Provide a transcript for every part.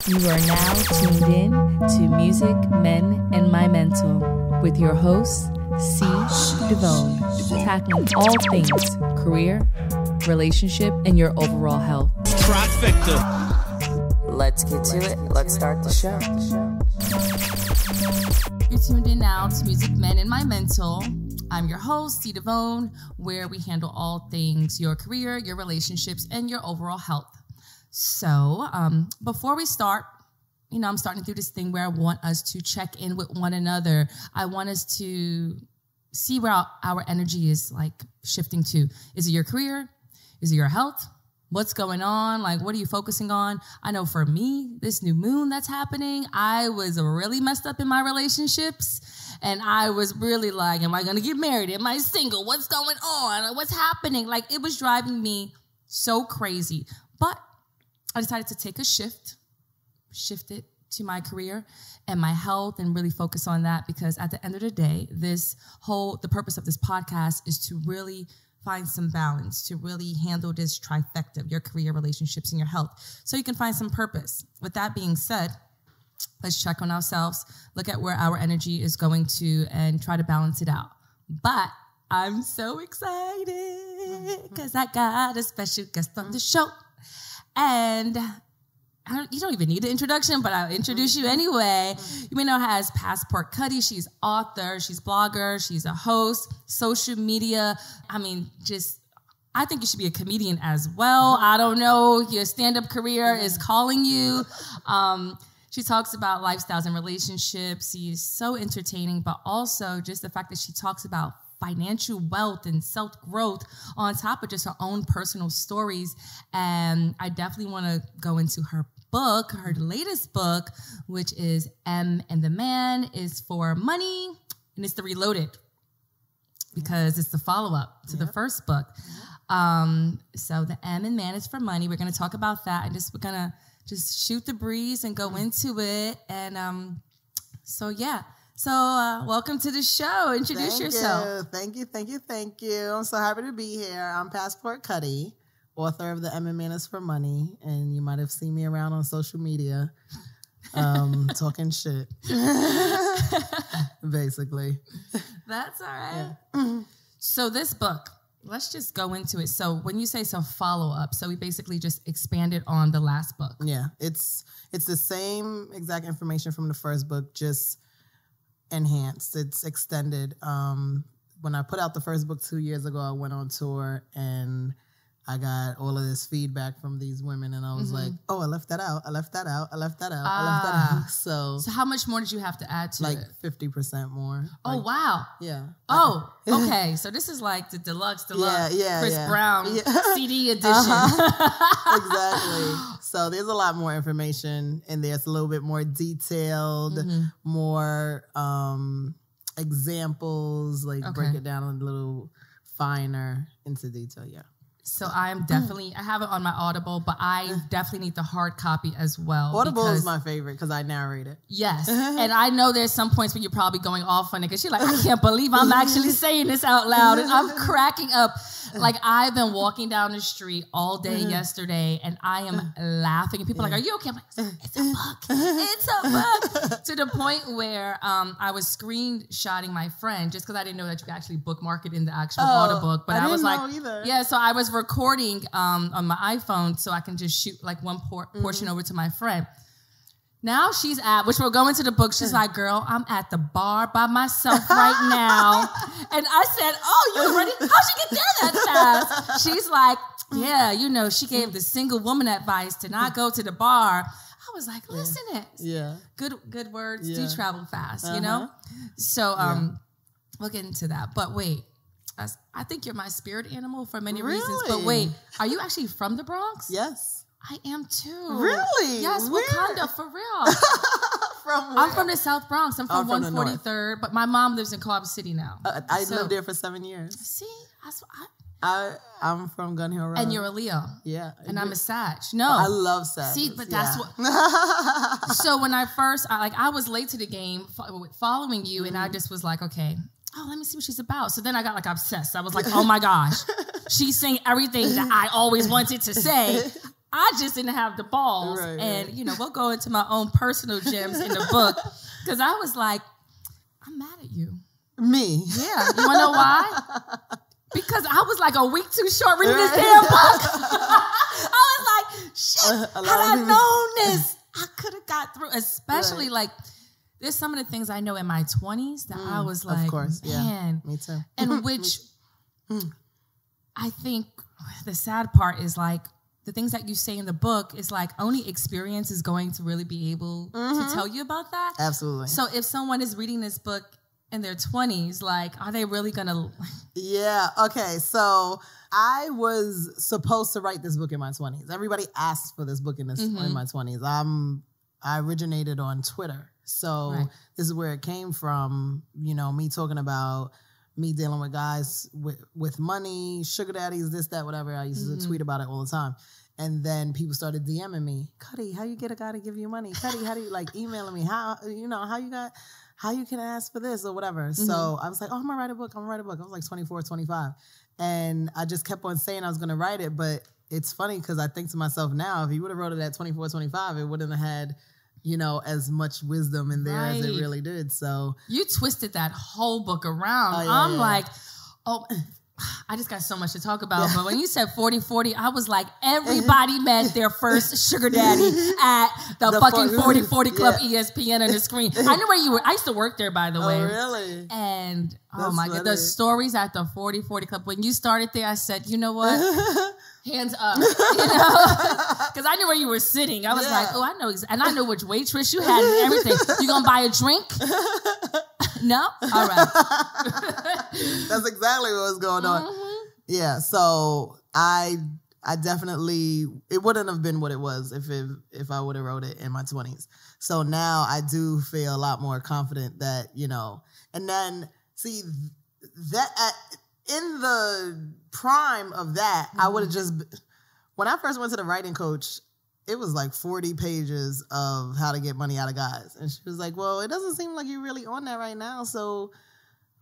You are now tuned in to Music, Men, and My Mental with your host, DeVone, tackling all things career, relationship, and your overall health. Trifecta. Let's get to it. Let's start the show. You're tuned in now to Music, Men, and My Mental. I'm your host, DeVone, where we handle all things your career, your relationships, and your overall health. So before we start, I'm starting through this thing where I want us to check in with one another. I want us to see where our energy is shifting to. Is it your career? Is it your health? What's going on? What are you focusing on? I know for me, this new moon that's happening, I was really messed up in my relationships. And I was really am I going to get married? Am I single? What's going on? What's happening? It was driving me so crazy. But I decided to take a shift it to my career and my health and really focus on that, because at the end of the day, the purpose of this podcast is to really find some balance, to really handle this trifecta of your career, relationships, and your health, so you can find some purpose. With that being said, let's check on ourselves, look at where our energy is going to, and try to balance it out. But I'm so excited because I got a special guest on the show. And you don't even need an introduction, but I'll introduce you anyway. You may know her as Passport Cutty. She's author, she's blogger, she's a host, social media. I think you should be a comedian as well. I don't know, your stand-up career is calling you. She talks about lifestyles and relationships. She's so entertaining, but also just the fact that she talks about financial wealth and self-growth on top of just her own personal stories. And I definitely want to go into her book, her latest book, which is M and the Man is for Money, and it's the Reloaded, because it's the follow-up to the first book. So the M and Man is for Money. We're going to talk about that, and we're going to just shoot the breeze and go into it. And So welcome to the show. Introduce yourself. Thank you. I'm so happy to be here. I'm Passport Cutty, author of the M and Man is for Money, and you might have seen me around on social media talking shit, basically. That's all right. Yeah. So this book, let's just go into it. So when you say follow-up, so we basically just expanded on the last book. Yeah, it's the same exact information from the first book, just enhanced. It's extended. When I put out the first book 2 years ago, I went on tour and I got all of this feedback from these women, and I was like, oh, I left that out. So how much more did you have to add to it? 50% more. Oh, wow. Yeah. Oh, okay. So this is the deluxe Chris Brown CD edition. Exactly. So there's a lot more information in there. It's a little bit more detailed, more examples, break it down a little finer into detail. Yeah. So I have it on my Audible, but I definitely need the hard copy as well. Audible is my favorite because I narrate it. Yes. And I know there's some points where you're probably going off on it because you're I can't believe I'm actually saying this out loud. And I'm cracking up. I've been walking down the street all day yesterday, and I am laughing. And people are are you okay? I'm it's a book. It's a book. To the point where I was screenshotting my friend just because I didn't know that you could actually bookmark it in the actual audiobook. But I was didn't know either. Yeah, so I was recording on my iPhone so I can just shoot one portion over to my friend. Now she's which we'll go into the book. She's like, girl, I'm at the bar by myself right now. And I said, oh, you ready? How'd you get there that fast? She's like, yeah, she gave the single woman advice to not go to the bar. I was like, listen it. Yeah. Good words do travel fast, So we'll get into that. But wait, I think you're my spirit animal for many reasons. But wait, are you actually from the Bronx? Yes. I am too. Really? Yes, Where? Wakanda, for real. From where? I'm from the South Bronx. I'm from 143rd, but my mom lives in Culver City now. I lived there for 7 years. See, that's what I'm from Gun Hill Road. And you're a Leo. Yeah. And I'm a Sag. No. I love Sag. See, but that's what. So when I first, I was late to the game following you, and I just was like, okay, let me see what she's about. So then I got obsessed. I was like, oh my gosh, she's saying everything that I always wanted to say. I just didn't have the balls. Right, and, right. you know, we'll go into my own personal gems in the book because I was like, I'm mad at you. Me. Yeah. You want to know why? Because I was like a week too short reading this damn book. I was like, shit, had I known this, I could have got through. Especially like, there's some of the things I know in my 20s that I was like, of course, man. Yeah, me too. And which I think the sad part is like, the things that you say in the book is like only experience is going to really be able to tell you about that. Absolutely. So if someone is reading this book in their 20s, like, are they really going to... Yeah, okay. So I was supposed to write this book in my 20s. Everybody asked for this book in my 20s. I originated on Twitter. So this is where it came from, you know, me talking about me dealing with guys with money, sugar daddies, this, that, whatever. I used to tweet about it all the time. And then people started DMing me, Cutty, how you get a guy to give you money? Cutty, how do you like emailing me? How you can ask for this or whatever. So I was like, oh, I'm gonna write a book. I was like 24, 25. And I just kept on saying I was gonna write it. But it's funny because I think to myself now, if you would have wrote it at 24, 25, it wouldn't have had, you know, as much wisdom in there as it really did. So you twisted that whole book around. Like, oh, I just got so much to talk about. But when you said 40-40, I was like, everybody met their first sugar daddy at the fucking 40-40 Club ESPN on the screen. I knew where you were. I used to work there, by the way. Oh, really? And, oh my God, the stories at the 40-40 Club. When you started there, I said, you know what? Hands up, you know? Because I knew where you were sitting. I was like, oh, I know. And I know which waitress you had and everything. You gonna buy a drink? No? All right. That's exactly what was going on. Yeah, so I definitely, it wouldn't have been what it was if I would have wrote it in my 20s. So now I do feel a lot more confident that, you know, and then see that in the prime of that, I would have just, when I first went to the writing coach, it was like 40 pages of how to get money out of guys. And she was like, well, it doesn't seem like you're really on that right now. So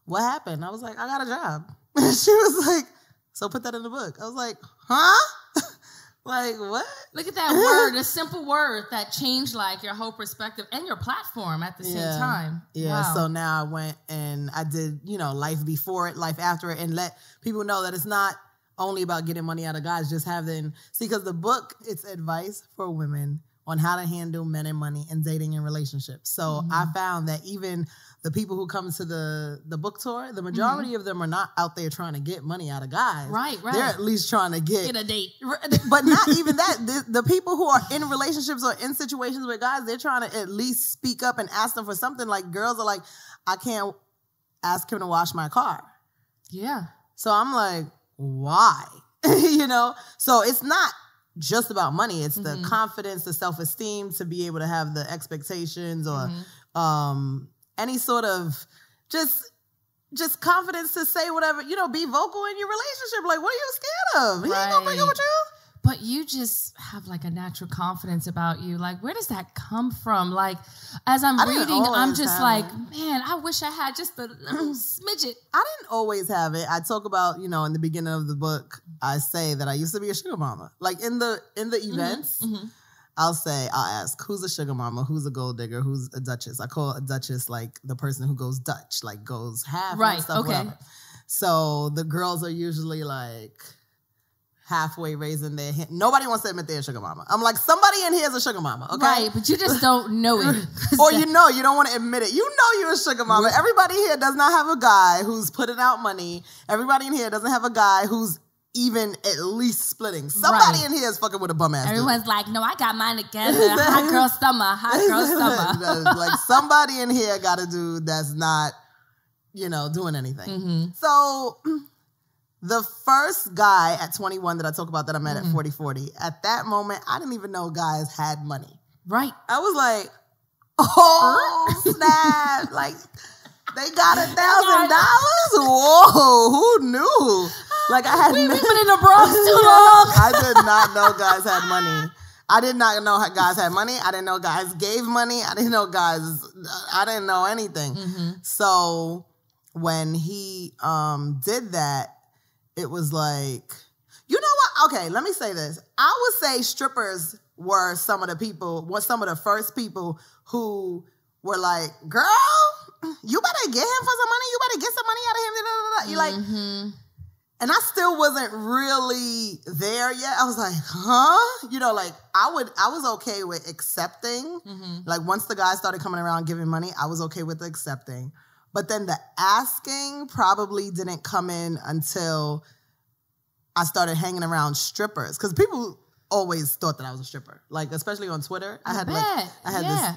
what happened? I was like, I got a job. And she was like, so put that in the book. I was like, huh? Like, what? Look at that word, a simple word that changed like your whole perspective and your platform at the same time. Yeah, wow. So now I went and I did, you know, life before it, life after it, and let people know that it's not only about getting money out of guys, just having, see, because the book, it's advice for women on how to handle men and money and dating and relationships. So I found that even the people who come to the book tour, the majority of them are not out there trying to get money out of guys. Right. They're at least trying to get a date. But not even that. The people who are in relationships or in situations with guys, they're trying to at least speak up and ask them for something. Like girls are like, I can't ask him to wash my car. Yeah. So I'm like, why? You know? So it's not just about money. It's the confidence, the self-esteem to be able to have the expectations or any sort of just confidence to say whatever, you know, be vocal in your relationship. Like, what are you scared of? He ain't gonna break up with you. But you just have like a natural confidence about you. Like, where does that come from? Like, as I'm reading, I'm just like, man, I wish I had just a little smidget. I didn't always have it. I talk about, you know, in the beginning of the book, I say that I used to be a sugar mama. Like in the events, I'll ask, who's a sugar mama? Who's a gold digger? Who's a duchess? I call a duchess like the person who goes Dutch, like goes half and stuff, whatever. So the girls are usually like halfway raising their hand. Nobody wants to admit they're a sugar mama. I'm like, somebody in here is a sugar mama, okay? Right, but you just don't know it. Or you know, you don't want to admit it. You know you're a sugar mama. Everybody here does not have a guy who's putting out money. Everybody in here doesn't have a guy who's even at least splitting. Somebody in here is fucking with a bum ass Everyone's like, no, I got mine together. Hot girl summer. Like somebody in here got a dude that's not, you know, doing anything. So the first guy at 21 that I talk about that I met at 40-40, at that moment, I didn't even know guys had money. Right. I was like, oh, snap. Like, they got $1,000? Whoa, who knew? Like, I had We've been in the Bronx too long. I did not know guys had money. I did not know guys had money. I didn't know guys gave money. I didn't know anything. So when he did that, it was like, You know what? Okay, let me say this. I would say strippers were some of the first people who were like, girl, you better get him for some money. You better get some money out of him. You like, and I still wasn't really there yet. I was like, huh? You know, like I was okay with accepting. Like once the guys started coming around giving money, I was okay with accepting. But then the asking probably didn't come in until I started hanging around strippers. Because people always thought that I was a stripper. Like, especially on Twitter. I had this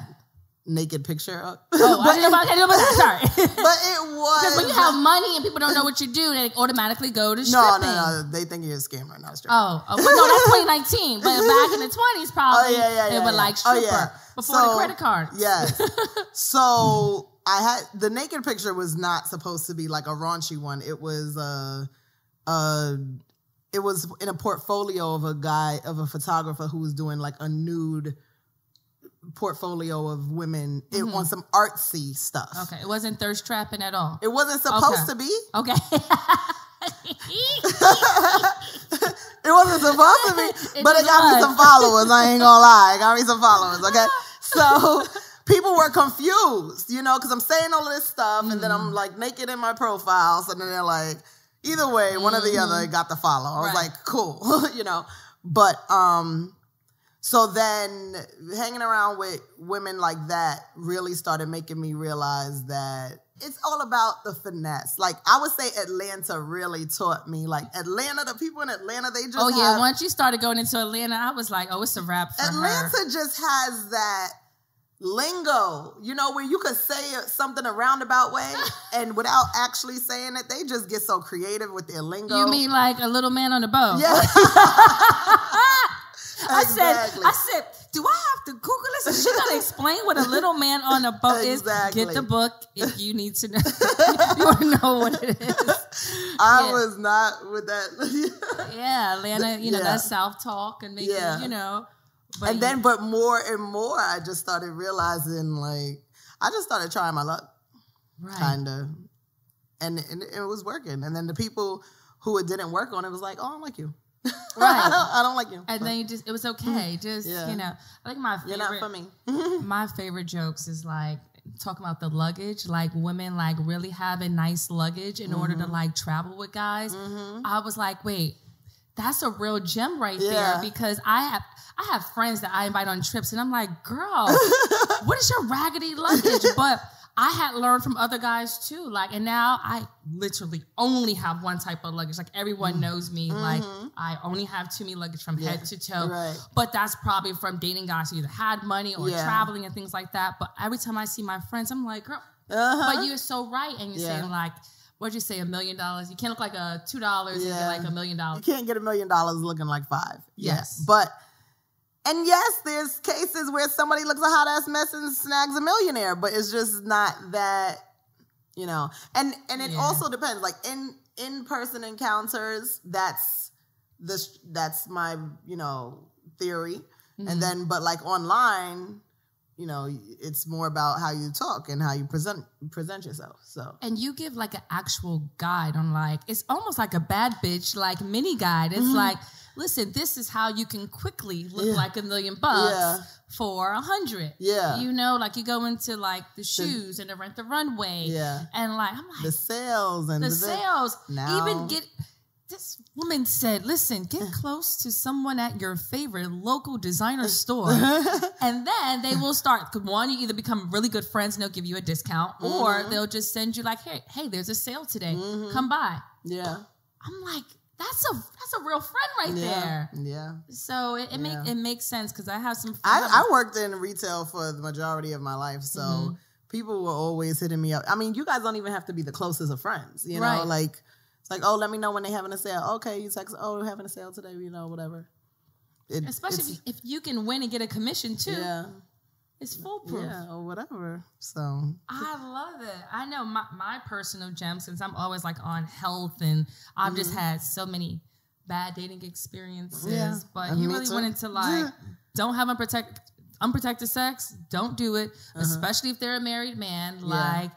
naked picture up. Oh, I didn't know about that. Sorry. But it was. Because when you have money and people don't know what you do, they automatically go to stripping. No. They think you're a scammer, not a stripper. Oh, well, no, that's 2019. But back in the 20s, probably, they were like stripper before the credit card. Yes. So I had, the naked picture was not supposed to be like a raunchy one. It was it was in a portfolio of a photographer who was doing like a nude portfolio of women on some artsy stuff. Okay, it wasn't thirst trapping at all. It wasn't supposed to be. Okay. It wasn't supposed to be, but it got me some followers. I ain't gonna lie, it got me some followers. Okay, so people were confused, you know, because I'm saying all of this stuff, and then I'm like naked in my profile, so then they're like, either way, one or the other got the follow. I was like, cool, you know, but so then hanging around with women like that really started making me realize that it's all about the finesse. Like, I would say Atlanta really taught me. Like, Atlanta, the people in Atlanta, they just once you started going into Atlanta, I was like, oh, it's a wrap for Atlanta just has that lingo, you know, where you could say something a roundabout way and without actually saying it, they just get so creative with their lingo. You mean like a little man on a boat? Yeah. I said, do I have to Google this? Is she gonna explain what a little man on a boat is? Get the book if you need to know. You want to know what it is. I was not with that. Yeah, Atlanta, you know, that's South talk and maybe, you know. But more and more, I just started realizing, like, I just started trying my luck, kind of. And it was working. And then the people who it didn't work on, it was like, oh, I don't like you. Right. I don't like you. And then it was okay. Just, you know, I think my favorite. You're not for me. My favorite jokes is like talking about the luggage, like women like really having nice luggage in order to like travel with guys. I was like, wait, that's a real gem right there, because I have friends that I invite on trips and I'm like, girl, what is your raggedy luggage? But I had learned from other guys too. Like, and now I literally only have one type of luggage. Like, everyone knows me. Like, I only have too many luggage from head to toe. Right. But that's probably from dating guys who either had money or traveling and things like that. But every time I see my friends, I'm like, girl, but you're so right. And you're saying like, what'd you say, $1 million? You can't look like a $2 and get like $1 million. You can't get $1 million looking like $5. Yes. But, and yes, there's cases where somebody looks a hot ass mess and snags a millionaire, but it's just not that, you know. And it also depends. Like, in-person encounters, that's my, you know, theory. And then, but like online, you know, it's more about how you talk and how you present yourself. So, and you give like an actual guide on, like, it's almost like a bad bitch like mini guide. It's like, listen, this is how you can quickly look like $1 million for 100. Yeah, you know, like you go into like the shoes and the Rent the Runway. Yeah, and like I'm like the sales and the sales. Now, even get. This woman said, listen, get close to someone at your favorite local designer store. And then they will start. Because one, you either become really good friends and they'll give you a discount, or they'll just send you like, hey, there's a sale today. Come by. Yeah. I'm like, that's a real friend right there. Yeah. So it makes sense, because I have some friends. I worked in retail for the majority of my life, so people were always hitting me up. I mean, you guys don't even have to be the closest of friends, you know, like. It's like, oh, let me know when they're having a sale. Okay, you text, oh, we're having a sale today, you know, whatever. Especially if you can win and get a commission too. Yeah. It's foolproof. Yeah, or whatever. So I love it. I know my personal gem, since I'm always like on health and I've just had so many bad dating experiences. Yeah. But you really went into like, don't have unprotected sex. Don't do it, especially if they're a married man. Like,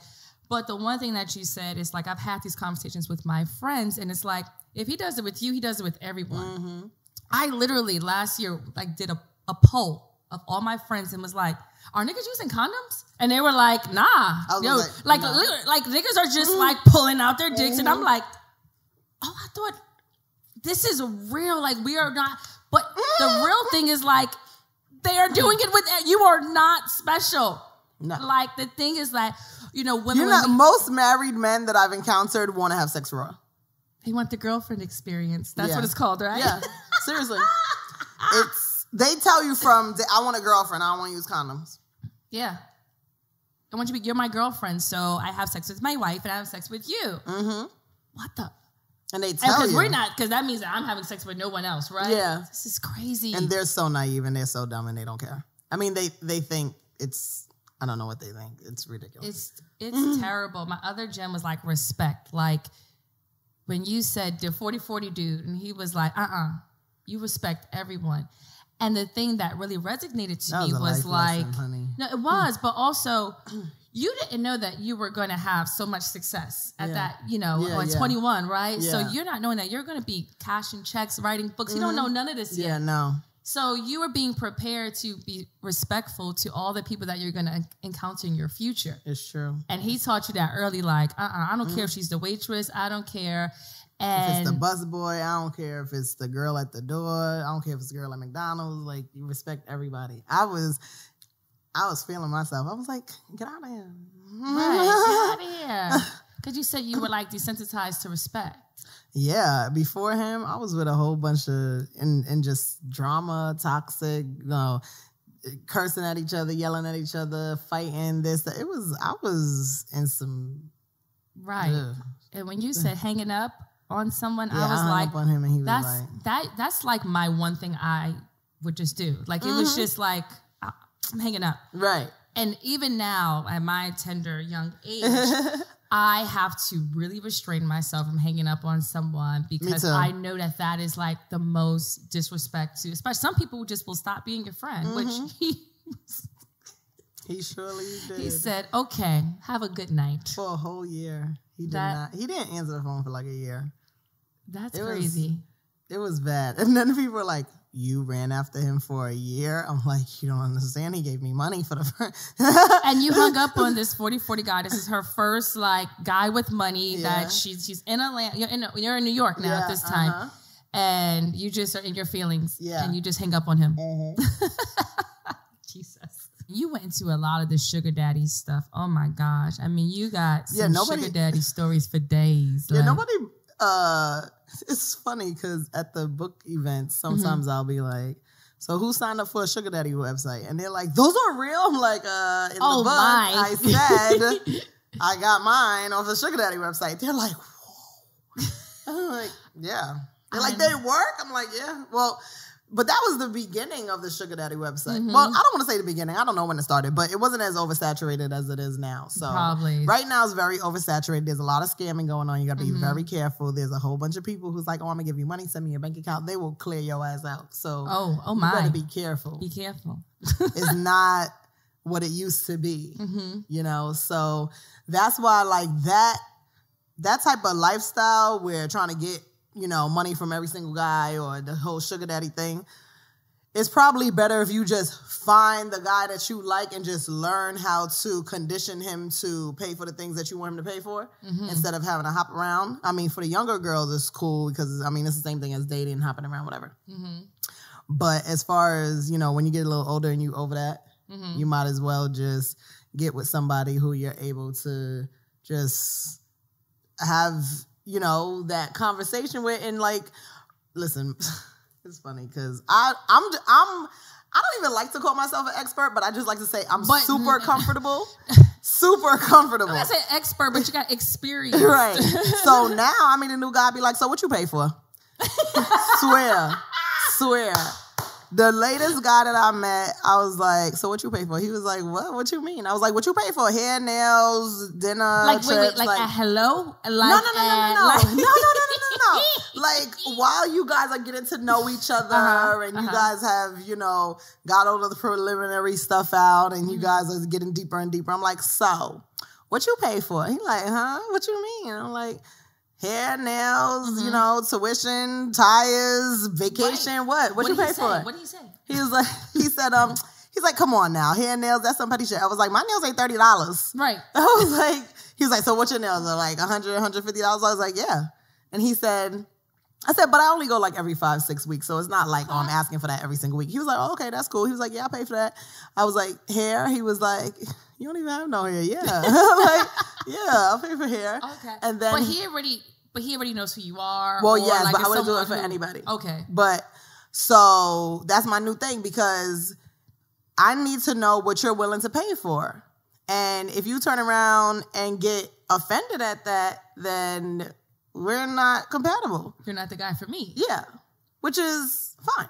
But the one thing that you said is like, I've had these conversations with my friends, and it's like, if he does it with you, he does it with everyone. I literally last year like did a poll of all my friends and was like, are niggas using condoms? And they were like, nah. Yo, like niggas are just like pulling out their dicks. And I'm like, oh, I thought this is real. Like, we are not. But the real thing is like, they are doing it with, you are not special. No. Like, the thing is that, you know, women. Most married men that I've encountered want to have sex raw. They want the girlfriend experience. That's what it's called, right? Yeah, seriously. They tell you I want a girlfriend, I don't want to use condoms. Yeah. I want you to be, you're my girlfriend, so I have sex with my wife and I have sex with you. What the? And they tell you. Because we're not, because that means that I'm having sex with no one else, right? Yeah. This is crazy. And they're so naive and they're so dumb and they don't care. I mean, they think it's, I don't know what they think. It's ridiculous. It's terrible. My other gem was like respect. Like, when you said the 40-40 dude, and he was like, you respect everyone. And the thing that really resonated to me was like, honey. No, it was, but also you didn't know that you were going to have so much success at that, you know, at 21, right? Yeah. So you're not knowing that you're going to be cashing checks, writing books. You don't know none of this yet. Yeah, no. So you are being prepared to be respectful to all the people that you're going to encounter in your future. It's true. And he taught you that early, like, I don't care if she's the waitress. I don't care. And if it's the busboy, I don't care if it's the girl at the door. I don't care if it's the girl at McDonald's. Like, you respect everybody. I was feeling myself. I was like, get out of here. Right, get out of here. Because you said you were like desensitized to respect. Yeah, before him, I was with a whole bunch of and just drama, toxic, you know, cursing at each other, yelling at each other, fighting. I was in some right. And when you said hanging up on someone, I was like, up on him and he was that's like my one thing I would just do. Like it was just like I'm hanging up, right. And even now, at my tender young age. I have to really restrain myself from hanging up on someone because I know that is like the most disrespect to, especially some people just will stop being your friend, which he surely did. He said, okay, have a good night. For a whole year. He didn't answer the phone for like a year. That's crazy. It was bad. And then people were like, you ran after him for a year? I'm like, you don't understand. He gave me money for the first. And you hung up on this 40-40 guy. This is her first like guy with money that she's in Atlanta. You're in New York now at this time. And you just are in your feelings. Yeah. And you just hang up on him. Jesus. You went into a lot of the sugar daddy stuff. Oh my gosh. I mean, you got some sugar daddy stories for days. Yeah, nobody... it's funny because at the book events, sometimes I'll be like, so who signed up for a sugar daddy website? And they're like, those are real? I'm like, in the book, I said I got mine off the sugar daddy website. They're like, whoa. I'm like, yeah. They're like, they work? I'm like, yeah. Well, but that was the beginning of the sugar daddy website. Well, I don't want to say the beginning. I don't know when it started, but it wasn't as oversaturated as it is now. So probably. Right now it's very oversaturated. There's a lot of scamming going on. You got to be very careful. There's a whole bunch of people who's like, oh, I'm going to give you money. Send me your bank account. They will clear your ass out. So oh my. You got to be careful. Be careful. It's not what it used to be, you know? So that's why like that type of lifestyle where trying to get, you know, money from every single guy or the whole sugar daddy thing. It's probably better if you just find the guy that you like and just learn how to condition him to pay for the things that you want him to pay for instead of having to hop around. I mean, for the younger girls, it's cool because, I mean, it's the same thing as dating, hopping around, whatever. But as far as, you know, when you get a little older and you over that, you might as well just get with somebody who you're able to just have... you know, that conversation with, and like, listen, it's funny because I don't even like to call myself an expert, but I just like to say I'm super comfortable. Super comfortable. I'm not saying expert, but you got experience. Right. So now I meet a new guy, be like, so what you pay for? Swear. The latest guy that I met, I was like, so what you pay for? He was like, what? What you mean? I was like, what you pay for? Hair, nails, dinner, like, trips? Like a hello? Like No. Like, while you guys are getting to know each other and you guys have, you know, got all of the preliminary stuff out and you guys are getting deeper and deeper, I'm like, so what you pay for? He like, huh? What you mean? I'm like, hair, nails, you know, tuition, tires, vacation, what? What you pay for? What did he say? He was like, he's like, come on now, hair, nails, that's somebody shit. I was like, my nails ain't $30. Right. I was like, he was like, so what's your nails? They're like $100, $150. I was like, yeah. And I said, but I only go like every 5-6 weeks, so it's not like, I'm asking for that every single week. He was like, oh, okay, that's cool. He was like, yeah, I pay for that. I was like, hair? He was like, you don't even have no hair. Yeah. I'm like, yeah, I'll pay for hair. Okay. And then, but he already knows who you are. Well, or yes, like but I wouldn't do it for anybody. Okay. But so that's my new thing, because I need to know what you're willing to pay for. And if you turn around and get offended at that, then we're not compatible. You're not the guy for me. Yeah. Which is fine.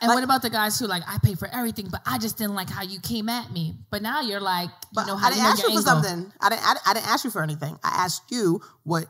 And what about the guys who like, I pay for everything, but I just didn't like how you came at me. But now you're like, you know how I didn't ask you for something. I didn't ask you for anything. I asked you what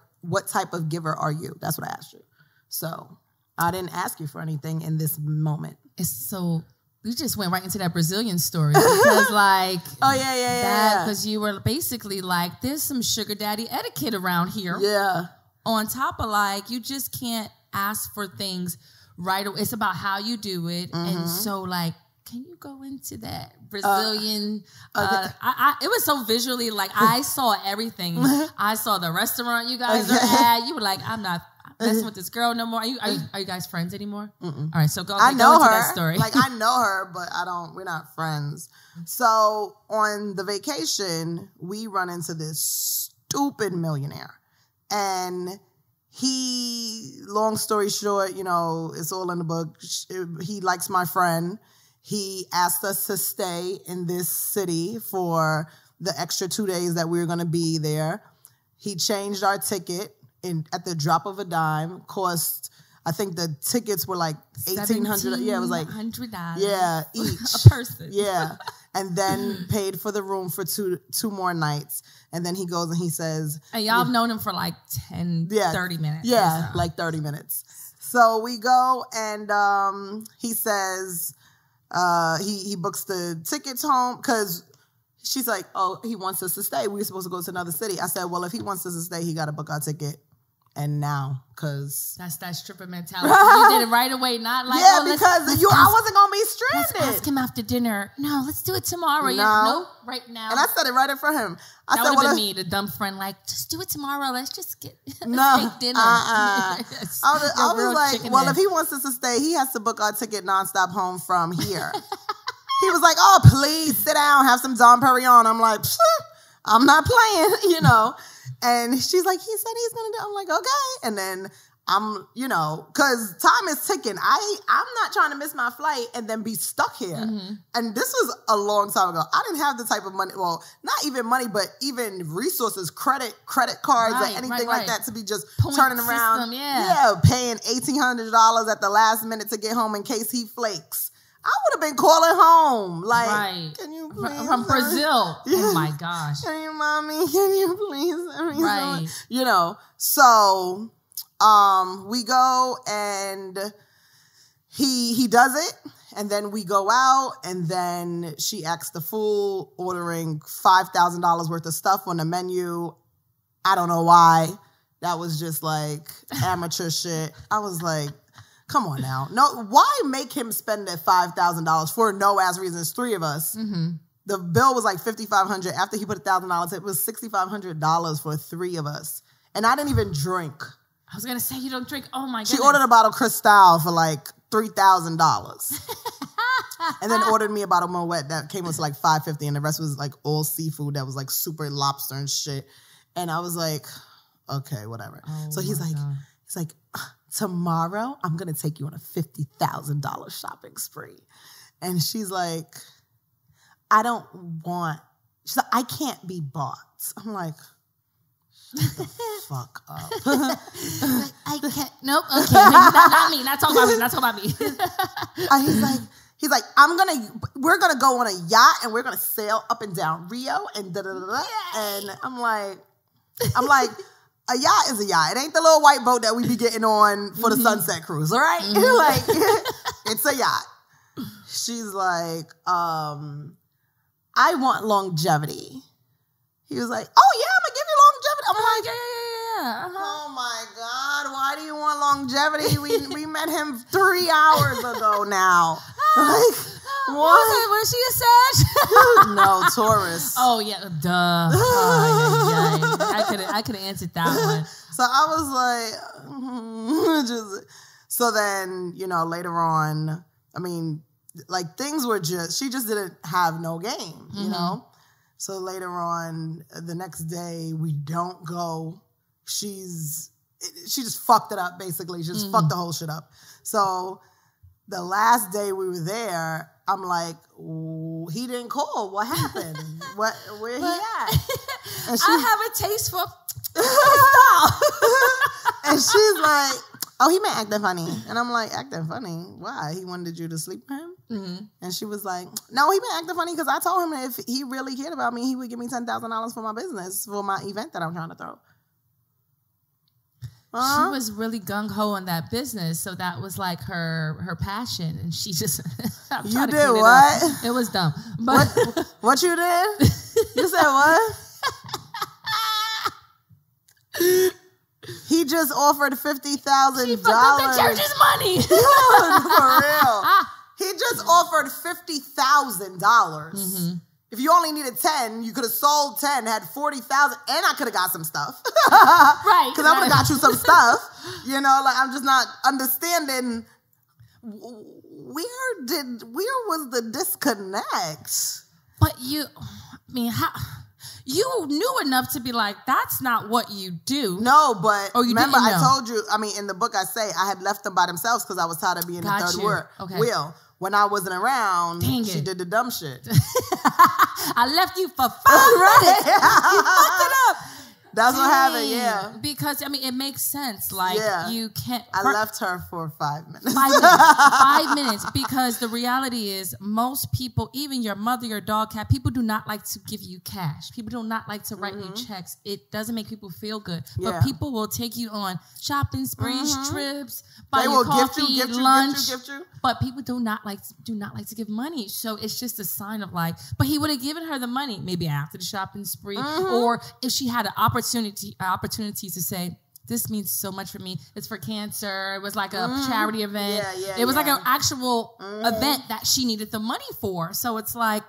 type of giver are you? That's what I asked you. So I didn't ask you for anything in this moment. It's so, we just went right into that Brazilian story because like, oh yeah. Because you were basically like, there's some sugar daddy etiquette around here. Yeah. On top of like, you just can't ask for things right away. It's about how you do it. And so like, can you go into that Brazilian? It was so visually like I saw everything. I saw the restaurant you guys are at. You were like, I'm not messing with this girl no more. Are you guys friends anymore? All right, so go into that story. Like I know her, but we're not friends. So on the vacation, we run into this stupid millionaire, and he, long story short, you know, it's all in the book. He likes my friend. He asked us to stay in this city for the extra 2 days that we were going to be there. He changed our ticket at the drop of a dime. Cost, I think the tickets were like $1,800. Yeah, it was like $100. Yeah, each a person. Yeah, and then paid for the room for two more nights. And then he goes and he says, and y'all have known him for like 30 minutes. Yeah, like 30 minutes. So we go and he says he books the tickets home because she's like, oh, he wants us to stay. We were supposed to go to another city. I said, well, if he wants us to stay, he got to book our ticket. And now, because that's that stripper mentality. You did it right away, not like because I wasn't gonna be stranded. Let's ask him after dinner. No, let's do it tomorrow. No, right now. And I said it right in front of him. That would have been me, the dumb friend. Like, just do it tomorrow. Let's just get steak dinner. I was like, well, if he wants us to stay, he has to book our ticket nonstop home from here. He was like, oh, please sit down, have some Dom Perignon. I'm like, I'm not playing, you know. And she's like, he said he's going to do it. I'm like, okay. And then I'm, you know, because time is ticking. I'm not trying to miss my flight and then be stuck here. And this was a long time ago. I didn't have the type of money, well, not even money, but even resources, credit cards or anything like that to be just turning around. Paying $1,800 at the last minute to get home in case he flakes. I would have been calling home. Like, can you please? From Brazil. Yeah. Oh my gosh. Can you, mommy? Can you please? Right. You know, so we go and he does it. And then we go out and then she acts the fool, ordering $5,000 worth of stuff on the menu. I don't know why. That was just like amateur shit. I was like, come on now. No, why make him spend that $5,000 for no ass reason? It's three of us. The bill was like $5,500. After he put $1,000, it was $6,500 for three of us. And I didn't even drink. I was going to say, you don't drink. Oh my God. She ordered a bottle of Cristal for like $3,000. And then ordered me a bottle of Moet that came with like $5.50. And the rest was like all seafood that was like super lobster and shit. And I was like, okay, whatever. Oh, so he's like, tomorrow, I'm going to take you on a $50,000 shopping spree. And she's like, she's like, I can't be bought. I'm like, shut the fuck up. I can't, nope, okay, not me, not talk about me. He's like, we're going to go on a yacht and we're going to sail up and down Rio and da-da-da-da. And I'm like, a yacht is a yacht. It ain't the little white boat that we be getting on for the sunset cruise, all right? Like, it's a yacht. She's like, I want longevity. He was like, oh yeah, I'm gonna give you longevity. I'm like, yeah. Oh my God, why do you want longevity? We met him 3 hours ago now. Like, what? Was she a Sag? No, Taurus. Oh yeah, duh. Oh, yeah. I could have answered that one. So I was like, so then, you know, later on, I mean, like things were she just didn't have no game, you know? So later on, the next day, we don't go. She just fucked it up, basically. She just fucked the whole shit up. So the last day we were there, I'm like, he didn't call. What happened? Where he at? And I have a taste for and she's like, oh, he been acting funny. And I'm like, acting funny? Why? He wanted you to sleep with him? Mm-hmm. And she was like, no, he been acting funny because I told him that if he really cared about me, he would give me $10,000 for my business, for my event that I'm trying to throw. She was really gung-ho on that business, so that was like her passion, and she just... You did what? It was dumb. But what you did? You said what? He just offered $50,000. She fucked up the church's money. For real. He just offered $50,000. Mm-hmm. If you only needed 10, you could have sold 10, had 40,000, and I could have got some stuff. Right. Because I would have got you some stuff. You know, like I'm just not understanding where was the disconnect? But you knew enough to be like, that's not what you do. No, but remember I told you, I mean, in the book I say I had left them by themselves because I was tired of being the third wheel. When I wasn't around, she did the dumb shit. I left you for 5 minutes. You fucked it up. That's what happened, yeah. Because, I mean, it makes sense. Like, you can't... I left her for 5 minutes. 5 minutes. 5 minutes. Because the reality is, most people, even your mother, your dog, cat, people do not like to give you cash. People do not like to write you checks. It doesn't make people feel good. But people will take you on shopping sprees, trips, buy you coffee, gift lunch. you. But people do not like to give money. So it's just a sign of like, but he would have given her the money maybe after the shopping spree, or if she had an opportunity to say, this means so much for me. It's for cancer. It was like a charity event. It was like an actual event that she needed the money for. So it's like,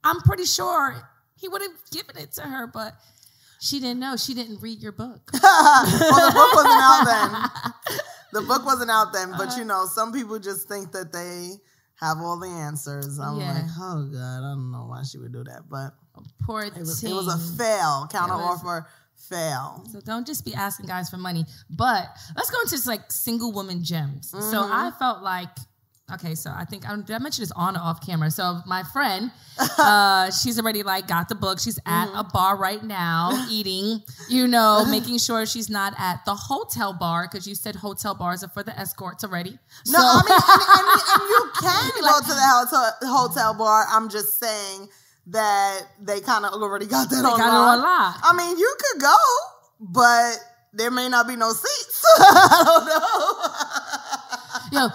I'm pretty sure he would have given it to her, but she didn't know. She didn't read your book. Well, the book wasn't out then. The book wasn't out then, but you know, some people just think that they have all the answers. I'm like, oh God, I don't know why she would do that, but it was a fail. Counter offer fail. So don't just be asking guys for money. But let's go into like single woman gems. So I felt like, okay, so I think, did I mention this on or off camera? So my friend, she's already like got the book. She's at a bar right now eating, you know, making sure she's not at the hotel bar because you said hotel bars are for the escorts already. No, I mean, and you can go to the hotel bar. I'm just saying that they kind of already got that on lock. I mean, you could go, but there may not be no seats. I don't know. Yo,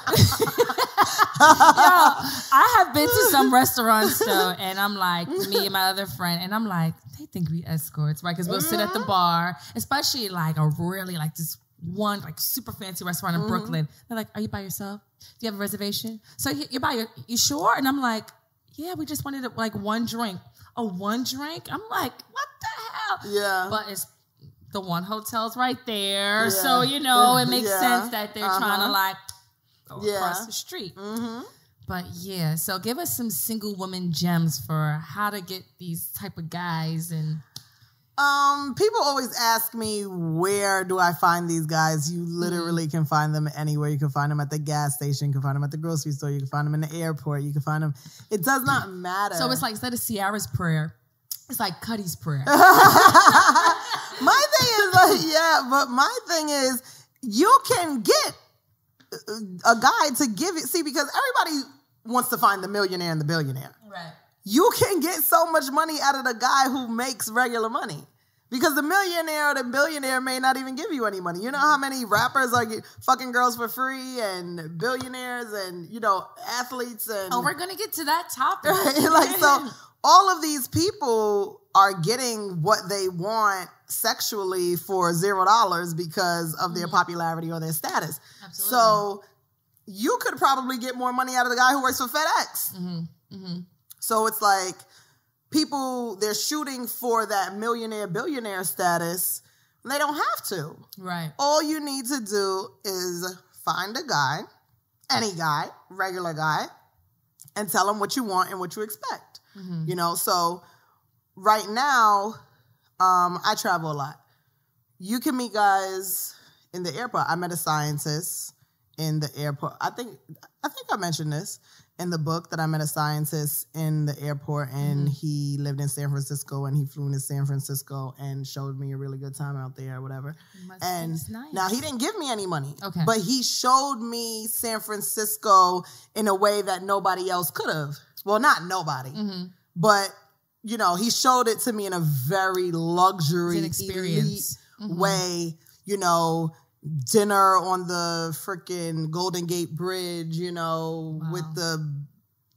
I have been to some restaurants though, and I'm like, me and my other friend, and I'm like, they think we escorts, right? Because we'll sit at the bar, especially like a really like this one like super fancy restaurant in Brooklyn. They're like, are you by yourself? Do you have a reservation? So you sure? And I'm like, yeah, we just wanted like one drink. Oh, one drink? I'm like, what the hell? Yeah. But it's the one hotel's right there. Yeah. So, you know, it makes sense that they're trying to like go across the street. But yeah, so give us some single woman gems for how to get these type of guys. And people always ask me, where do I find these guys? You literally can find them anywhere. You can find them at the gas station. You can find them at the grocery store. You can find them in the airport. You can find them. It does not matter. So it's like, instead of Ciara's prayer, it's like Cutty's prayer. My thing is like, but my thing is, you can get a guy to give it. See, because everybody wants to find the millionaire and the billionaire. Right. You can get so much money out of the guy who makes regular money. Because the millionaire or the billionaire may not even give you any money. You know how many rappers are fucking girls for free, and billionaires and, you know, athletes and... Oh, we're going to get to that topic. Like, so all of these people are getting what they want sexually for $0 because of their popularity or their status. Absolutely. So you could probably get more money out of the guy who works for FedEx. So it's like people, they're shooting for that millionaire, billionaire status. They don't have to. Right. All you need to do is find a guy, any guy, regular guy, and tell him what you want and what you expect. You know, so right now, I travel a lot. You can meet guys in the airport. I met a scientist in the airport. I think I mentioned this in the book, that I met a scientist in the airport, and he lived in San Francisco, and he flew into San Francisco and showed me a really good time out there or whatever. And nice. Now he didn't give me any money, okay, but he showed me San Francisco in a way that nobody else could have. Well, not nobody, but you know, he showed it to me in a very luxury, experience way. You know, dinner on the freaking Golden Gate Bridge, you know, with a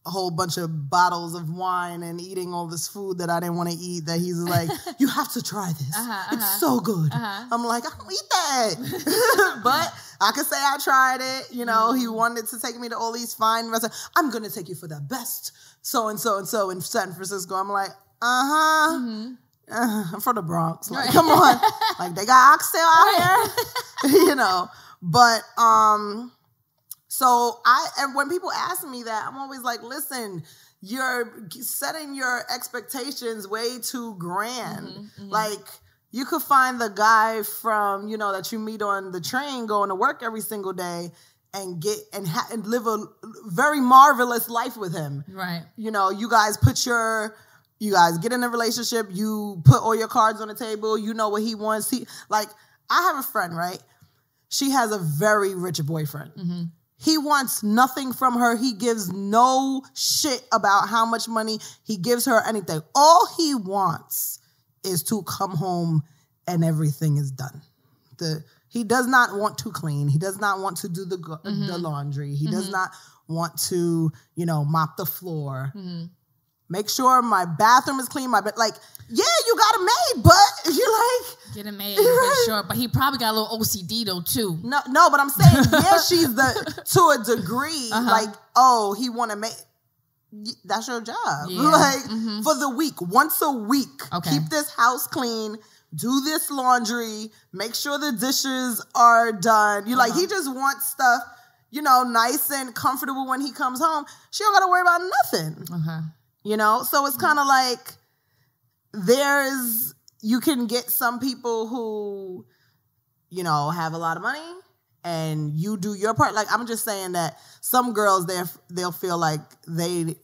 whole bunch of bottles of wine and eating all this food that I didn't want to eat, that he's like, you have to try this. It's so good. I'm like, I don't eat that. But I could say I tried it. You know, he wanted to take me to all these fine restaurants. I'm going to take you for the best so-and-so and so in San Francisco. I'm like, I'm from the Bronx. Like, come on. Like, they got oxtail out here. You know. But, so and when people ask me that, I'm always like, listen, you're setting your expectations way too grand. Like, you could find the guy from, you know, that you meet on the train going to work every single day and get and live a very marvelous life with him. Right. You know, you guys get in a relationship, you put all your cards on the table, you know what he wants. I have a friend, right? She has a very rich boyfriend. He wants nothing from her. He gives no shit about how much money he gives her, anything. All he wants is to come home and everything is done. He does not want to clean. He does not want to do the laundry. He does not want to, you know, mop the floor. Make sure my bathroom is clean. Yeah, you got a maid, but you like get a maid for sure. But he probably got a little OCD though too. No, but I'm saying, yeah, she's to a degree. Like, oh, he want to make. That's your job. Yeah. Like for the week, once a week, keep this house clean. Do this laundry. Make sure the dishes are done. You like, he just wants stuff, you know, nice and comfortable when he comes home. She don't got to worry about nothing. You know, so it's kind of like you can get some people who, you know, have a lot of money and you do your part. Like, I'm just saying that some girls, they'll feel like they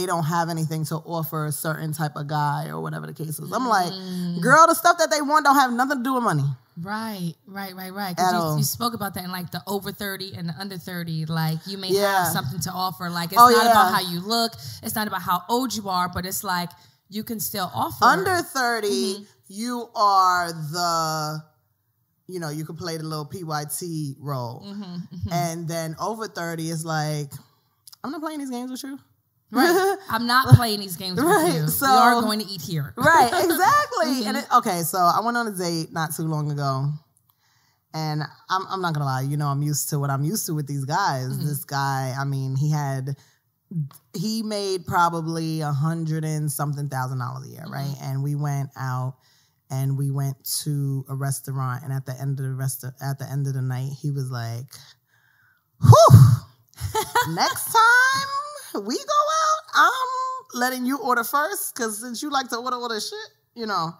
don't have anything to offer a certain type of guy or whatever the case is. I'm like, girl, the stuff that they want don't have nothing to do with money. Right. Because you spoke about that in like the over 30 and the under 30. Like, you may have something to offer. Like, it's not about how you look. It's not about how old you are, but it's like you can still offer. Under 30, you are you know, you can play the little PYT role. And then over 30 is like, I'm not playing these games with you. Right. I'm not playing these games with you. So, we are going to eat here. Right, exactly. And so I went on a date not too long ago. And I'm not going to lie, you know, I'm used to what I'm used to with these guys. This guy, I mean, he made probably $100 and something thousand a year, right? And we went out and we went to a restaurant, and at the end of the night, he was like, whew, next time we go out, I'm letting you order first, because since you like to order shit, you know,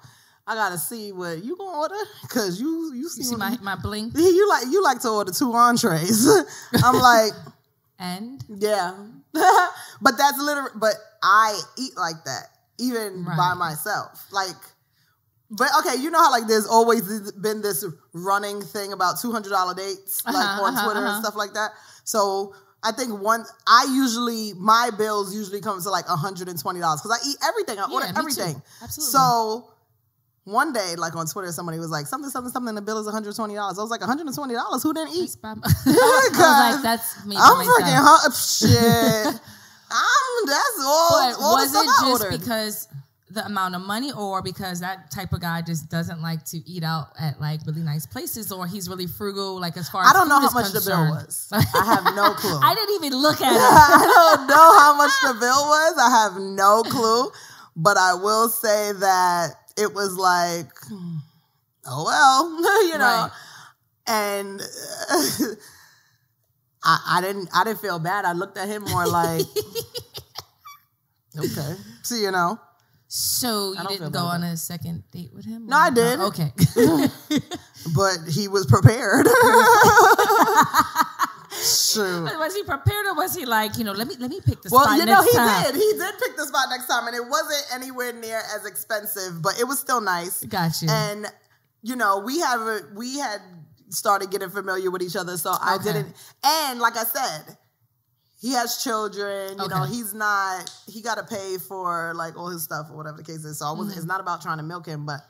I gotta see what you gonna order, because you see my blink. You like to order 2 entrees. I'm like, and yeah, but that's literally. But I eat like that even by myself, like. But okay, you know how like there's always been this running thing about $200 dates, like on Twitter and stuff like that. So I think my bills usually come to like $120 because I eat everything. I order everything. Too. Absolutely. So one day, like on Twitter, somebody was like, something, the bill is $120. I was like, $120? Who didn't eat? I was like, that's me. I'm freaking shit. I'm That's all. But all was the it stuff I just ordered. because the amount of money, or because that type of guy just doesn't like to eat out at like really nice places, or he's really frugal, like as far as I don't know food how is much the bill concerned? was. I have no clue. I didn't even look at it. I don't know how much the bill was. I have no clue. But I will say that it was like, oh well, you know. Right. And I didn't feel bad. I looked at him more like, okay. So, you know. So you didn't go on a second date with him? No, I did. Oh, okay. But he was prepared. Shoot. Was he prepared, or was he like, let me pick the Well, spot you know, next time? he did. He did pick the spot next time, and it wasn't anywhere near as expensive, but it was still nice. Got you. And we had started getting familiar with each other, so I didn't. And like I said, he has children. You know, he got to pay for like all his stuff or whatever the case is. So I wasn't. It's not about trying to milk him, but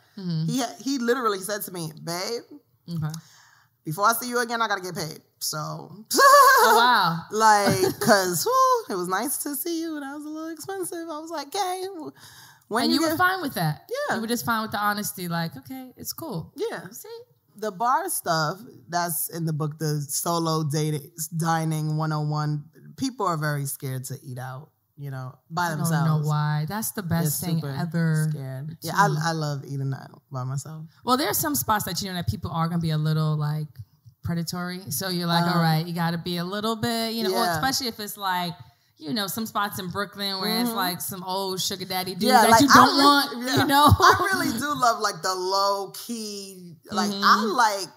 he literally said to me, "Babe, before I see you again, I got to get paid." So, oh wow, like, cause it was nice to see you, and that was a little expensive. I was like, "Okay." When and you were fine with that? Yeah, you were just fine with the honesty. Like, okay, it's cool. Yeah. See. The bar stuff that's in the book, the solo dining 101, people are very scared to eat out, by themselves. I don't know why. That's the best thing ever. Scared. Yeah, I love eating out by myself. Well, there are some spots that that people are going to be a little like predatory. So you're like, all right, you got to be a little bit, or especially if it's like, some spots in Brooklyn where it's like some old sugar daddy dude that you don't want, I really do love like the low key, like I like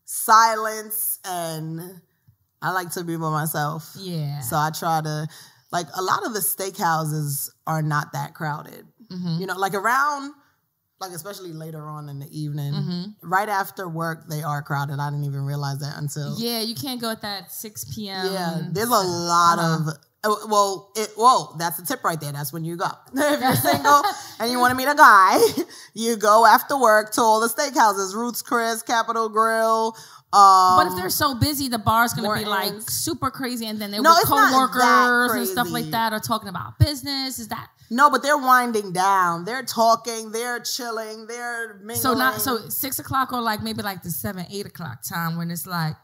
silence and I like to be by myself. Yeah. So I try to, like a lot of the steakhouses are not that crowded. Like around, like especially later on in the evening, right after work, they are crowded. I didn't even realize that until. Yeah, you can't go at that 6 p.m. Yeah, there's a lot of. That's the tip right there. That's when you go. If you're single and you want to meet a guy, you go after work to all the steakhouses, Roots Chris, Capitol Grill. But if they're so busy, the bar's going to be like super crazy, and then they're with coworkers and stuff like that, or talking about business. Is that? No, but they're winding down. They're talking. They're chilling. They're mingling. So 6 o'clock, or like maybe like the 7, 8 o'clock time when it's like.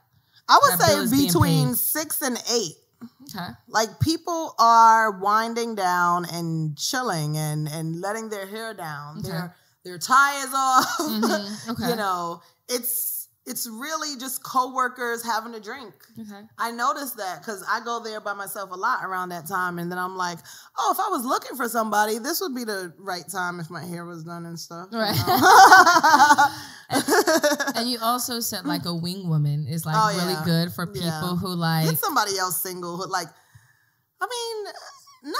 I would say between 6 and 8. Okay. Like people are winding down and chilling and letting their hair down. Okay. Their tie is off. Okay. It's really just coworkers having a drink. Okay. I noticed that because I go there by myself a lot around that time, and then I'm like, if I was looking for somebody, this would be the right time if my hair was done and stuff. Right. And you also said like a wing woman is like really good for people who like get somebody else single who like. I mean.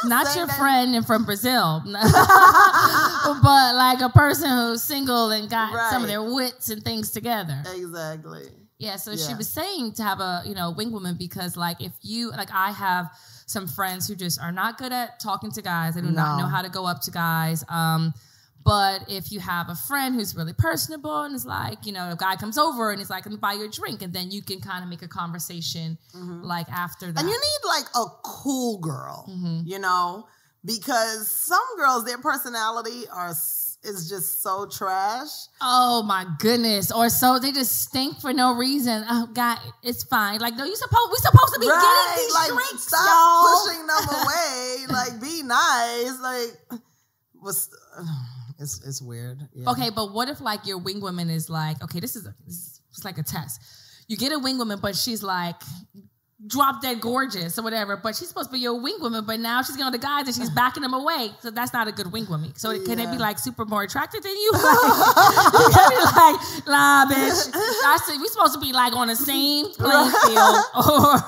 Not your friend and from Brazil, but like a person who's single and got some of their wits and things together. Exactly. Yeah. So she was saying to have a wing woman because like if you like I have some friends who just are not good at talking to guys. They do not know how to go up to guys. But if you have a friend who's really personable and is like, a guy comes over and he's like, let me buy you a drink. And then you can kind of make a conversation like after that. And you need like a cool girl, because some girls, their personality is just so trash. Oh my goodness. Or so they just stink for no reason. Oh God, it's fine. Like, no, we supposed to be getting these drinks, stop y'all. Pushing them away. Like, be nice. Like, It's weird. Yeah. Okay, but what if like your wing woman is like, okay, this is like a test. You get a wing woman, but she's like drop dead gorgeous or whatever, but she's supposed to be your wing woman, but now she's going to the guys and she's backing them away. So that's not a good wing woman. So can they be like super more attractive than you? You can be like, nah, bitch. We supposed to be like on the same playing field. Or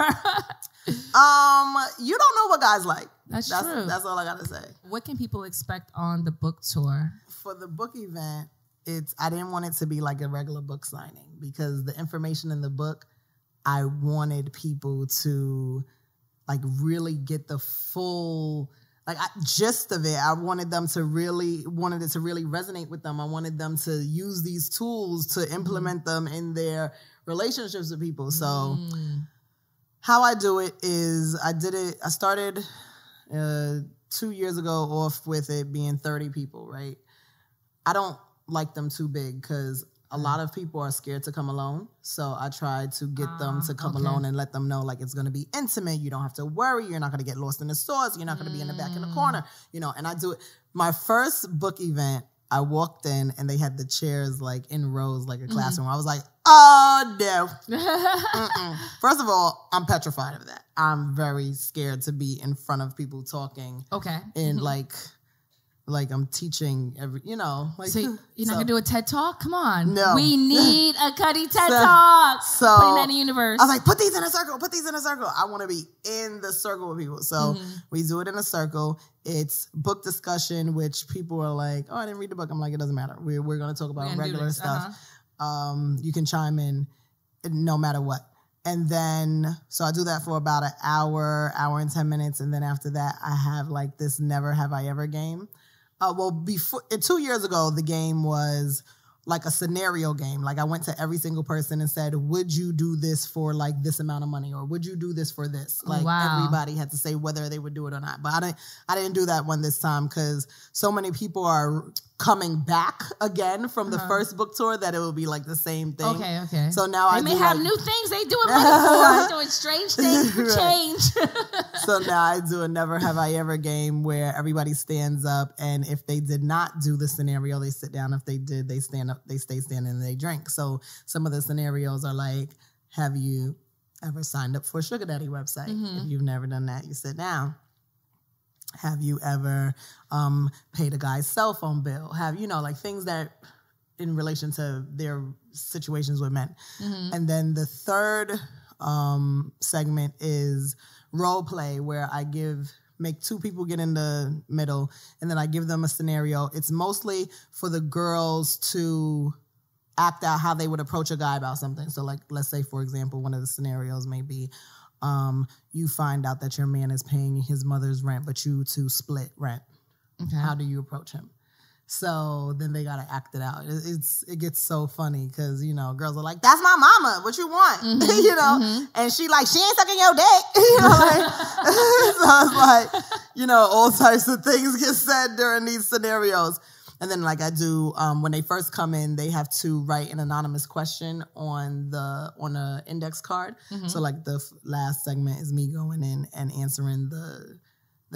you don't know what guys like. That's true. That's all I gotta say. What can people expect on the book tour? For the book event, I didn't want it to be like a regular book signing because the information in the book, I wanted people to like really get the full gist of it. I wanted it to really resonate with them. I wanted them to use these tools to implement them in their relationships with people. So how I do it is I started 2 years ago off with it being 30 people, right? I don't like them too big because a lot of people are scared to come alone. So I try to get them to come alone and let them know like it's going to be intimate. You don't have to worry. You're not going to get lost in the stores. You're not going to be in the back in the corner, you know, and I do it. My first book event, I walked in and they had the chairs like in rows, like a classroom. I was like, oh no. First of all, I'm petrified of that. I'm very scared to be in front of people talking. Okay. And like I'm teaching every, you know. Like, so you're not going to do a TED Talk? Come on. No. We need a Cutty TED Talk. So putting that in the universe. I was like, put these in a circle. Put these in a circle. I want to be in the circle with people. So we do it in a circle. It's book discussion, which people are like, oh, I didn't read the book. I'm like, it doesn't matter. We're going to talk about regular stuff. You can chime in no matter what. And then, so I do that for about an hour and 10 minutes. And then after that, I have like this never have I ever game. Before 2 years ago, the game was like a scenario game. Like I went to every single person and said, would you do this for like this amount of money? Or would you do this for this? Like everybody had to say whether they would do it or not. But I didn't do that one this time because so many people are coming back again from the first book tour that it will be like the same thing. Okay. So now they may have new things they do it for, doing strange things for change. So now I do a never have I ever game where everybody stands up, and if they did not do the scenario, they sit down. If they did, they stand up, they stay standing, and they drink. So some of the scenarios are like, have you ever signed up for a sugar daddy website? If you've never done that, you sit down. Have you ever paid a guy's cell phone bill? Have, you know, like things that in relation to their situations with men. And then the third segment is role play, where I make two people get in the middle, and then I give them a scenario. It's mostly for the girls to act out how they would approach a guy about something. So like, let's say, for example, one of the scenarios may be, you find out that your man is paying his mother's rent, but you two split rent. Okay. How do you approach him? So then they got to act it out. It gets so funny because, you know, girls are like, that's my mama. What you want? You know? And she like, she ain't sucking your dick. You know, like, so it's like, you know, all types of things get said during these scenarios. And then like I do, when they first come in, they have to write an anonymous question on a index card. So like the last segment is me going in and answering the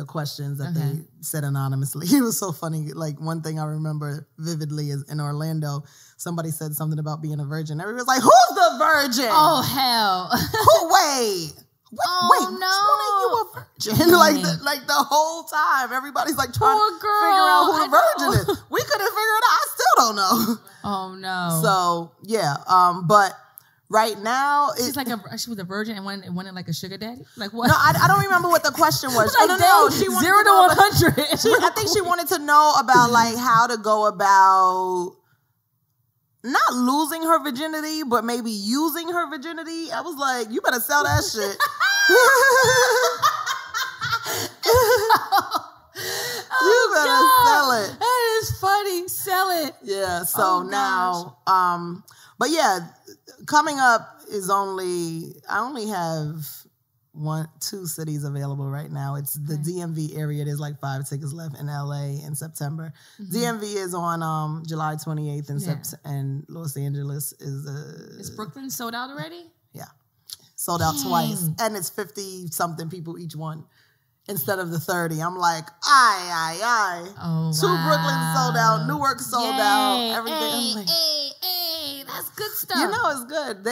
questions that they said anonymously. It was so funny. Like one thing I remember vividly is in Orlando, somebody said something about being a virgin. Everybody was like, who's the virgin? Oh, hell. Wait, no. Which one are you a virgin? like the whole time, everybody's like trying to figure out who the virgin is. We couldn't figure it out. I still don't know. Oh no. So yeah, but right now she was a virgin and wanted like a sugar daddy. Like what? No, I don't remember what the question was. Like, no, she wanted 0 to 100. I think she wanted to know about like how to go about not losing her virginity, but maybe using her virginity. I was like, you better sell that shit. You better sell it. That is funny. Sell it. Yeah. So now, but yeah, coming up is I only have 2 cities available right now. It's the DMV area. There's like 5 tickets left in LA in September. DMV is on July 28th and Los Angeles is Is Brooklyn sold out already? Yeah. Sold out twice. And it's 50 something people each one instead of the 30. I'm like, aye. Oh, 2 Brooklyn sold out, Newark sold out, everything. That's good stuff. You know, it's good.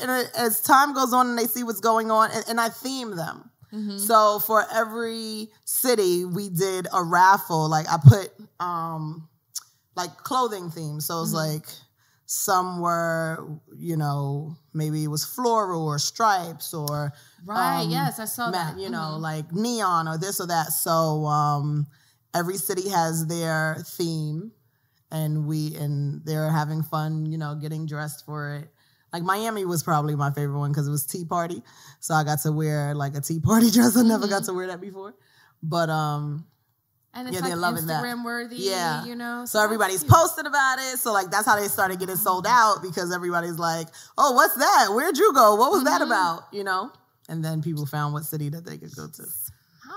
And as time goes on and they see what's going on, and I theme them. So for every city, we did a raffle. Like I put like clothing themes. So it's like some were, you know, maybe it was floral or stripes or yes, I saw that. You know, like neon or this or that. So every city has their theme. And they're having fun, you know, getting dressed for it. Like Miami was probably my favorite one because it was tea party. So I got to wear like a tea party dress. I never got to wear that before. But and it's like they're loving Instagram that. worthy, you know. So everybody's posted about it. So like that's how they started getting sold out because everybody's like, oh, what's that? Where'd you go? What was that about? You know? And then people found what city that they could go to.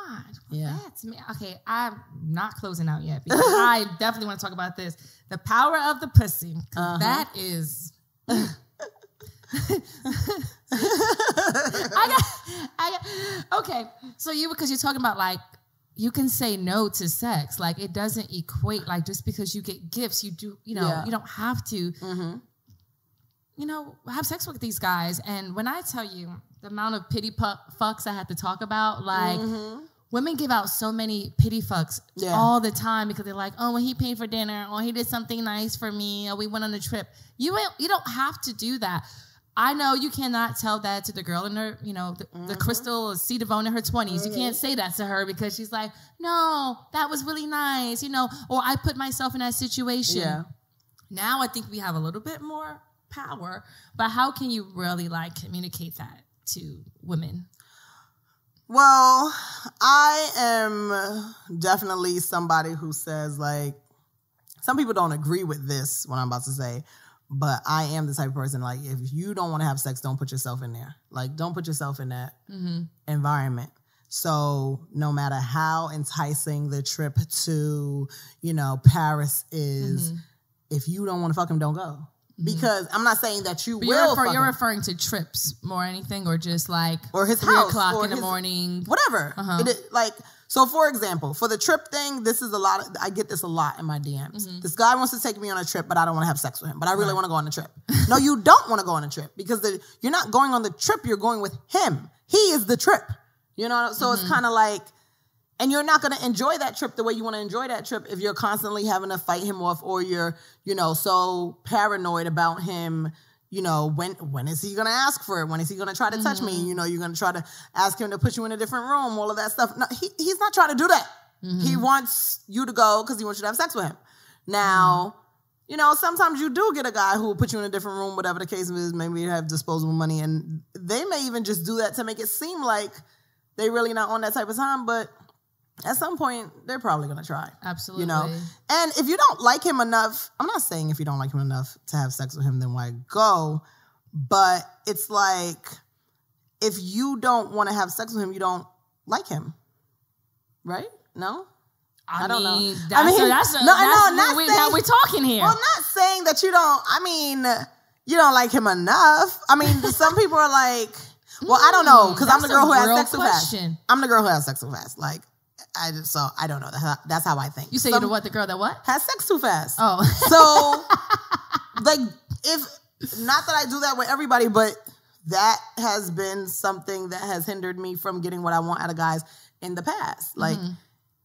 God. Yeah. That's me. Okay, I'm not closing out yet because I definitely want to talk about this. The power of the pussy. That is... okay, so because you're talking about like you can say no to sex, like it doesn't equate like just because you get gifts you do you don't have to have sex with these guys. And when I tell you the amount of pity fucks I have to talk about, like women give out so many pity fucks all the time because they're like, oh, when he paid for dinner, or he did something nice for me, or we went on a trip. You don't have to do that. I know you cannot tell that to the girl in her, the Crystal or C. DeVone in her 20s. You can't say that to her because she's like, no, that was really nice, or I put myself in that situation. Yeah. Now I think we have a little bit more power, but how can you really like communicate that to women? Well, I am definitely somebody who says like, some people don't agree with this, what I'm about to say, but I am the type of person, like, if you don't want to have sex, don't put yourself in there. Like, don't put yourself in that environment. So no matter how enticing the trip to, Paris is, if you don't want to fuck him, don't go. Because I'm not saying that you will fuck him. You're referring to trips more anything, or just like or his 3 house, o'clock or in the morning. Whatever. So for example, for the trip thing, this is I get this a lot in my DMs. This guy wants to take me on a trip, but I don't want to have sex with him. But I really want to go on the trip. No, you don't want to go on a trip because you're not going on the trip. You're going with him. He is the trip. So it's kind of like, and you're not going to enjoy that trip the way you want to enjoy that trip if you're constantly having to fight him off, or you're, so paranoid about him. When is he going to ask for it? When is he going to try to touch me? You're going to try to ask him to put you in a different room, all of that stuff. No, he's not trying to do that. He wants you to go because he wants you to have sex with him. Now, sometimes you do get a guy who will put you in a different room, whatever the case is. Maybe you have disposable money, and they may even just do that to make it seem like they really not on that type of time, but at some point, they're probably going to try. Absolutely. And if you don't like him enough, I'm not saying if you don't like him enough to have sex with him, then why go? But it's like, if you don't want to have sex with him, you don't like him. Right? No? I don't know. That's how we're talking here. Well, I'm not saying that you don't like him enough. Some people are like, well, I don't know, because I'm the girl who has sex so fast. I'm the girl who has sex so fast. Like, I don't know. That's how I think. You say you're the what? The girl that what? Has sex too fast. Oh. So, like, not that I do that with everybody, but that has been something that has hindered me from getting what I want out of guys in the past. Like,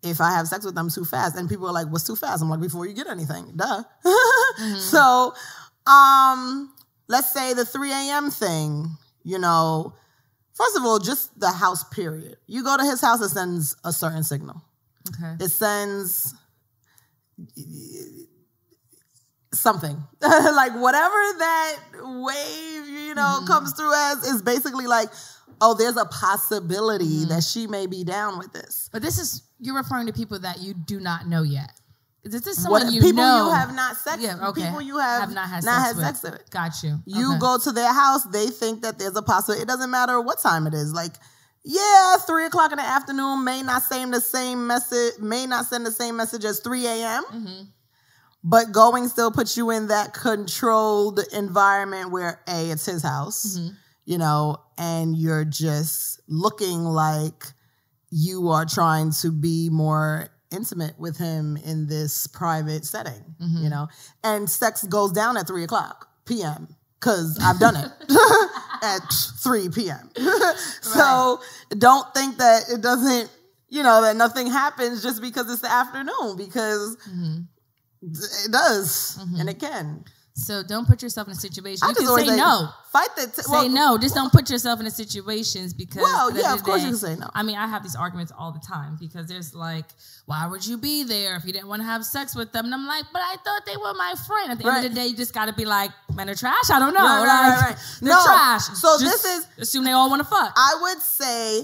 if I have sex with them too fast, and people are like, what's too fast? I'm like, before you get anything. Duh. So, let's say the 3 a.m. thing, first of all, just the house period. You go to his house, it sends a certain signal. Okay. It sends something. Like whatever that wave, comes through as is basically like, oh, there's a possibility that she may be down with this. But you're referring to people that you do not know yet. Is this someone you people know? You have not sex with. Yeah, okay. People you have not had sex with. Got you. You go to their house, they think that there's a possibility. It doesn't matter what time it is. Like, 3 o'clock in the afternoon may not send the same message as 3 a.m. But going still puts you in that controlled environment where it's his house, and you're just looking like you are trying to be more intimate with him in this private setting, and sex goes down at 3 o'clock p.m. because I've done it at 3 p.m. So don't think that it doesn't, that nothing happens just because it's the afternoon, because it does and it can. So don't put yourself in a situation. You can say no. Say no. Just don't put yourself in a situations because. Well, yeah, of course you can say no. I have these arguments all the time because there's like, why would you be there if you didn't want to have sex with them? And I'm like, but I thought they were my friend. At the end of the day, you just got to be like, men are trash. I don't know. Right. They're trash. So just assume they all want to fuck. I would say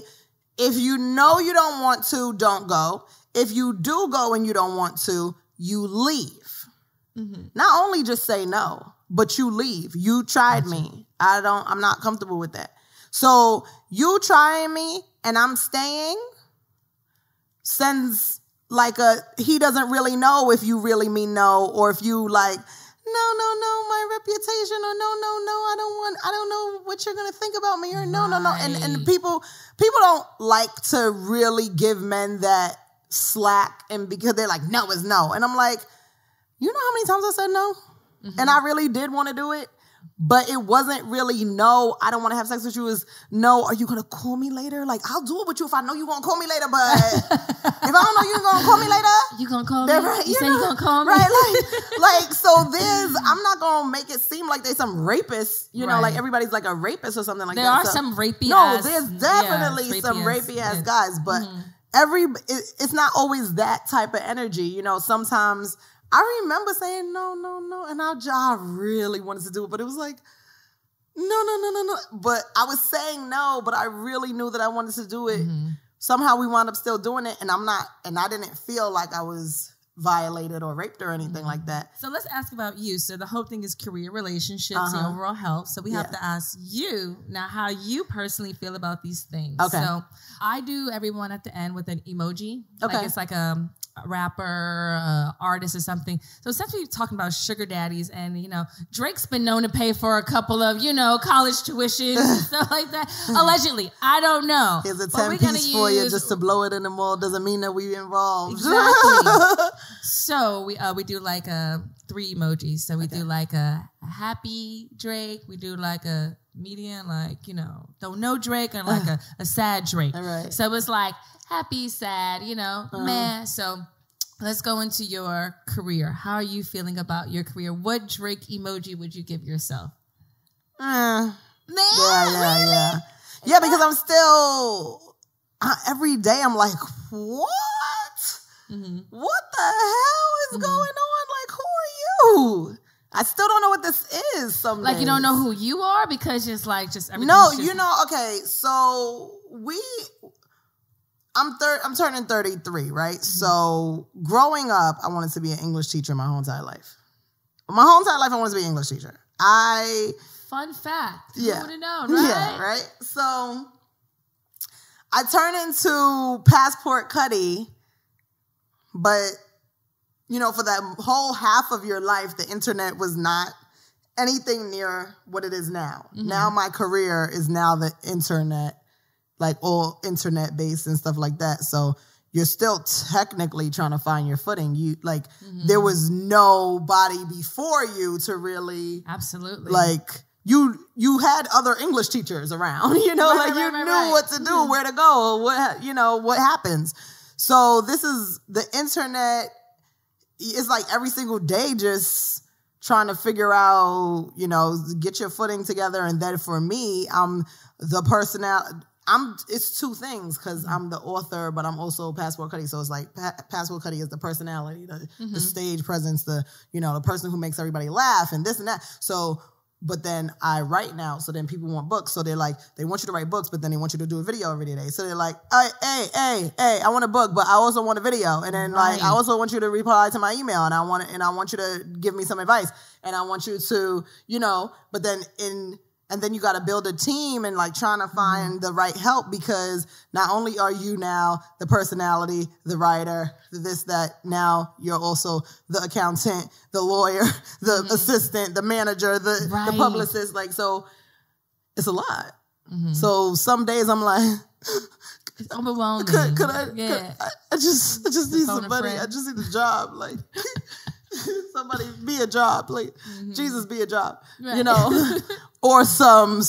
if you know you don't want to, don't go. If you do go and you don't want to, you leave. Not only just say no, but you leave. You tried me. I'm not comfortable with that. So you trying me and I'm staying, sends like he doesn't really know if you really mean no, or if you like, no, my reputation, or no, I don't know what you're gonna think about me, or no. And people don't like to really give men that slack, and because they're like, no is no. And I'm like, you know how many times I said no? And I really did want to do it. But it wasn't really no, I don't want to have sex with you. Is no, are you going to call me later? Like, I'll do it with you if I know you're going to call me later. But if I don't know you're going to call me later. You going to call me? Right, you say you're going to call me? Right, like, so I'm not going to make it seem like there's some rapist, you know, like everybody's like a rapist or something like there that. There are some rapey No, ass. there's definitely some rapey ass guys. But it's not always that type of energy. You know, sometimes I remember saying no. And I really wanted to do it, but it was like, no. But I was saying no, but I really knew that I wanted to do it. Somehow we wound up still doing it, and I didn't feel like I was violated or raped or anything like that. So let's ask about you. So the whole thing is career, relationships, and overall health. So we have to ask you now how you personally feel about these things. Okay. So I do everyone at the end with an emoji. Okay. Like it's like a rapper, artist or something. So since we're talking about sugar daddies, and, you know, Drake's been known to pay for a couple of, you know, college tuition and stuff like that. Allegedly. I don't know. Here's a 10-piece for you just to blow it in the mall. Doesn't mean that we involved. Exactly. So we do like 3 emojis. So we do like a happy Drake. We do like a median, like, you know, don't know Drake, and like a sad Drake. All right. So it's like happy, sad, you know, man. So let's go into your career. How are you feeling about your career? What Drake emoji would you give yourself? Yeah, because I'm still every day I'm like, what? What the hell is going on? Like, who are you? I still don't know what this is. Some like days. You don't know who you are because just everything. No, you know. Okay, so I'm turning 33, right? So growing up, I wanted to be an English teacher my whole entire life. My whole entire life, I wanted to be an English teacher. Fun fact. Yeah. You would have known, right? Yeah, right? So I turned into Passport Cutty, but, you know, for that whole half of your life, the internet was not anything near what it is now. Now my career is now the internet, like all internet based and stuff like that. So you're still technically trying to find your footing. You like there was nobody before you to really absolutely like you had other English teachers around, you know, like you knew what to do, where to go, what, you know, what happens. So this is the internet. It's like every single day just trying to figure out, you know, get your footing together. And then for me, I'm the personality. It's 2 things because I'm the author, but I'm also Passport Cutty. So it's like Passport Cutty is the personality, the stage presence, the person who makes everybody laugh and this and that. So, but then I write now. So then people want books. So they're like, they want you to write books, but then they want you to do a video every day. So they're like, hey, I want a book, but I also want a video. And then like, I also want you to reply to my email, and I want you to give me some advice, and I want you to, you know, but then and then you got to build a team and like trying to find the right help, because not only are you now the personality, the writer, this, that, now you're also the accountant, the lawyer, the assistant, the manager, the publicist. Like, so it's a lot. So some days I'm like, it's overwhelming. Could I just need somebody. I just need a job. Like, somebody be a job. Like, Jesus be a job. Right. You know, or some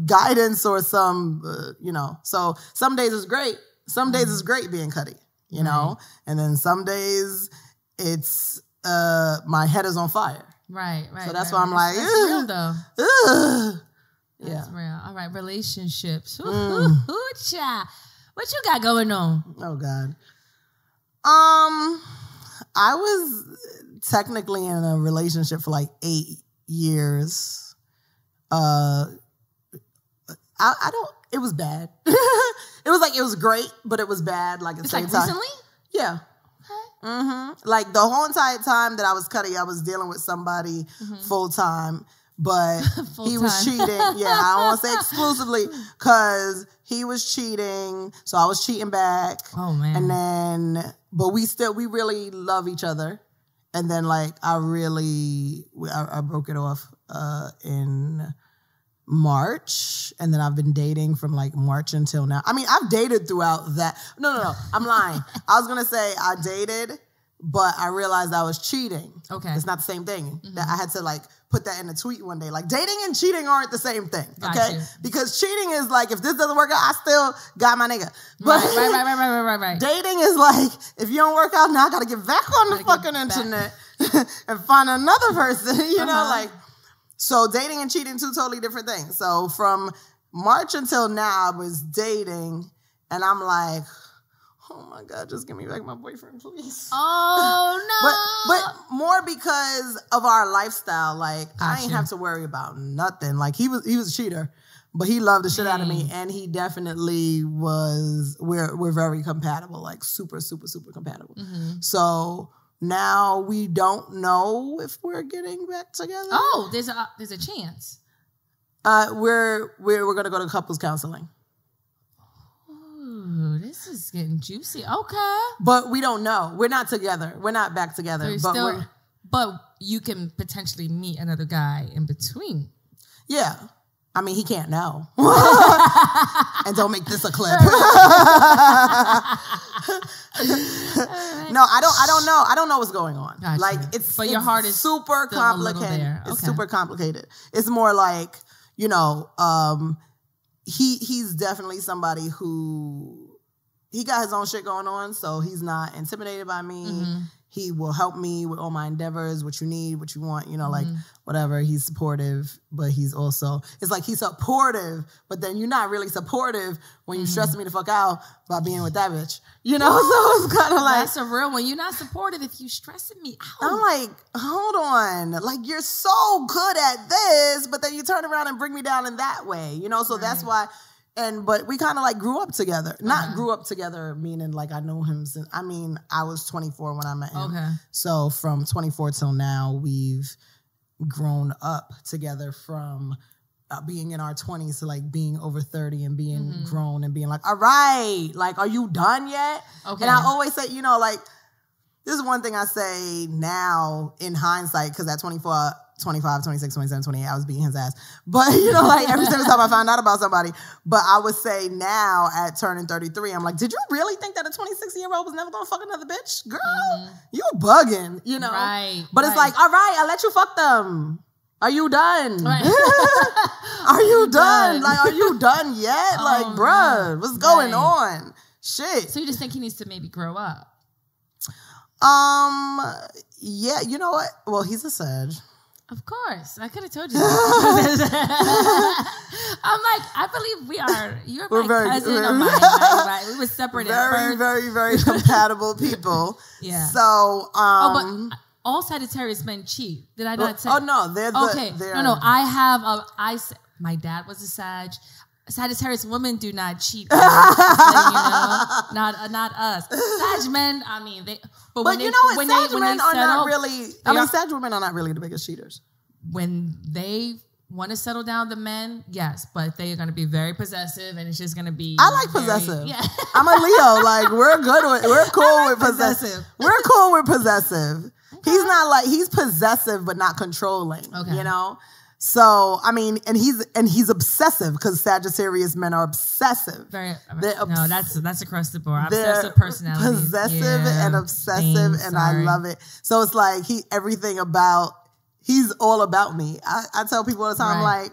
guidance or some, you know. So some days is great. Some days is great being Cutty, you know. And then some days it's my head is on fire. Right. So that's why I'm like, that's real though. That's real. All right, relationships. Child. What you got going on? Oh God. I was technically in a relationship for like 8 years. I don't. It was bad. It was great, but it was bad. Like at the same time. Recently? Yeah. Okay. Like the whole entire time that I was Cutty, I was dealing with somebody full time. but he was cheating. Yeah, I don't want to say exclusively because he was cheating. So I was cheating back. Oh, man. And then, but we really love each other. And then like, I broke it off in March, and then I've been dating from like March until now. I mean, I've dated throughout that. No, I'm lying. I was gonna say I dated, but I realized I was cheating. Okay, it's not the same thing. That I had to like put that in a tweet one day. Like dating and cheating aren't the same thing. Okay, because cheating is like if this doesn't work out, I still got my nigga. But right. Dating is like if you don't work out, now I gotta get back on the fucking internet and find another person. You know, like. So dating and cheating, two totally different things. So from March until now, I was dating, and I'm like, oh my God, just give me back my boyfriend, please. Oh, no. But more because of our lifestyle. Like, I ain't have to worry about nothing. Like, he was a cheater, but he loved the shit out of me, and he definitely was, we're very compatible, like super, super, super compatible. So now we don't know if we're getting back together. Oh, there's a chance. We're gonna go to couples counseling. Ooh, this is getting juicy. Okay, but we don't know. We're not together. We're not back together. But you can potentially meet another guy in between. Yeah. I mean, he can't know. And don't make this a clip. No, I don't know. I don't know what's going on. Gotcha. Like but your heart is super complicated. Okay. It's super complicated. It's more like, you know, he's definitely somebody who he got his own shit going on, so he's not intimidated by me. He will help me with all my endeavors, what you need, what you want, you know, like whatever. He's supportive, but he's also, it's like he's supportive, but then you're not really supportive when you're stressing me the fuck out by being with that bitch. You know, so it's kind of like. That's a real one. You're not supportive if you stressing me out. I'm like, hold on. Like, you're so good at this, but then you turn around and bring me down in that way, you know? So that's why. But we kind of like grew up together. Not grew up together, meaning like I know him since, I mean, I was 24 when I met him. Okay. So from 24 till now, we've grown up together from being in our 20s to like being over 30 and being grown and being like, all right, like, are you done yet? Okay. And I always say, you know, like, this is one thing I say now in hindsight, because at 24, 25, 26, 27, 28, I was beating his ass. But, you know, like every single time I found out about somebody. But I would say now at turning 33, I'm like, did you really think that a 26-year-old was never going to fuck another bitch? Girl, you bugging, you know? Right. But it's like, all right, I let you fuck them. Are you done? Right. Are you done? Like, are you done yet? Like, bruh, what's going on? Shit. So you just think he needs to maybe grow up? Yeah, you know what? Well, he's a Sag. Of course. I could have told you that. I'm like, I believe you're my cousin of mine. Right? We were separated very, very, very compatible people. Yeah. So, but all Sagittarius men cheat. Did I not say? Oh, no. They're okay. No. My dad was a Sag. Sagittarius women do not cheat. You know? Not us. Sag men, I mean, but you know what? Sag men are not really. I mean, Sag women are not really the biggest cheaters. When they want to settle down, the men, yes, but they are going to be very possessive, and it's just going to be. I like possessive. Yeah. I'm a Leo. Like we're cool with possessive. We're cool with possessive. Okay. He's possessive, but not controlling. Okay. You know. So, I mean, and he's obsessive because Sagittarius men are obsessive. No, that's across the board. Obsessive personalities. Possessive and obsessive, and I love it. So it's like he's all about me. I tell people all the time, like,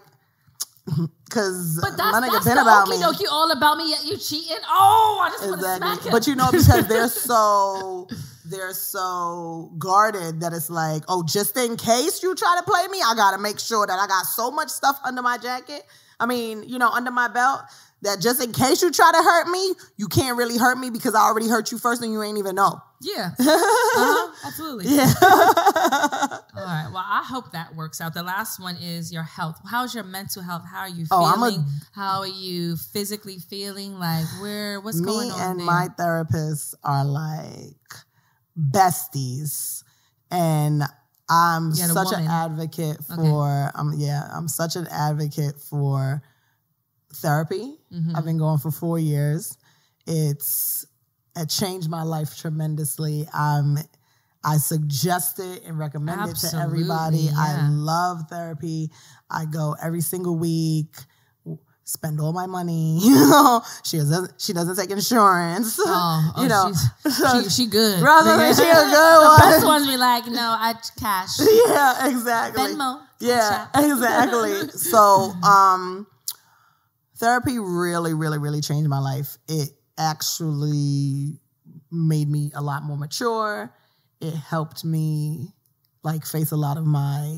because my nigga been about me. You all about me, yet you cheating. Oh, I just want to smack him. But you know, because they're so guarded that it's like, oh, just in case you try to play me, I got to make sure that I got so much stuff under my jacket. I mean, you know, under my belt, that just in case you try to hurt me, you can't really hurt me because I already hurt you first and you ain't even know. Yeah. Absolutely. Yeah. All right. Well, I hope that works out. The last one is your health. How's your mental health? How are you feeling? How are you physically feeling? Like, what's going on Me and there? my therapist are like besties. And I'm such an advocate for, I'm such an advocate for therapy. I've been going for 4 years. It changed my life tremendously. I suggest it and recommend it to everybody. Yeah. I love therapy. I go every single week. Spend all my money. She doesn't take insurance. She good. Brother, she a good one. The best ones be like, no, I cash. Yeah, exactly. Venmo. Yeah, exactly. So, therapy really, really, really changed my life. It actually made me a lot more mature. It helped me face a lot of my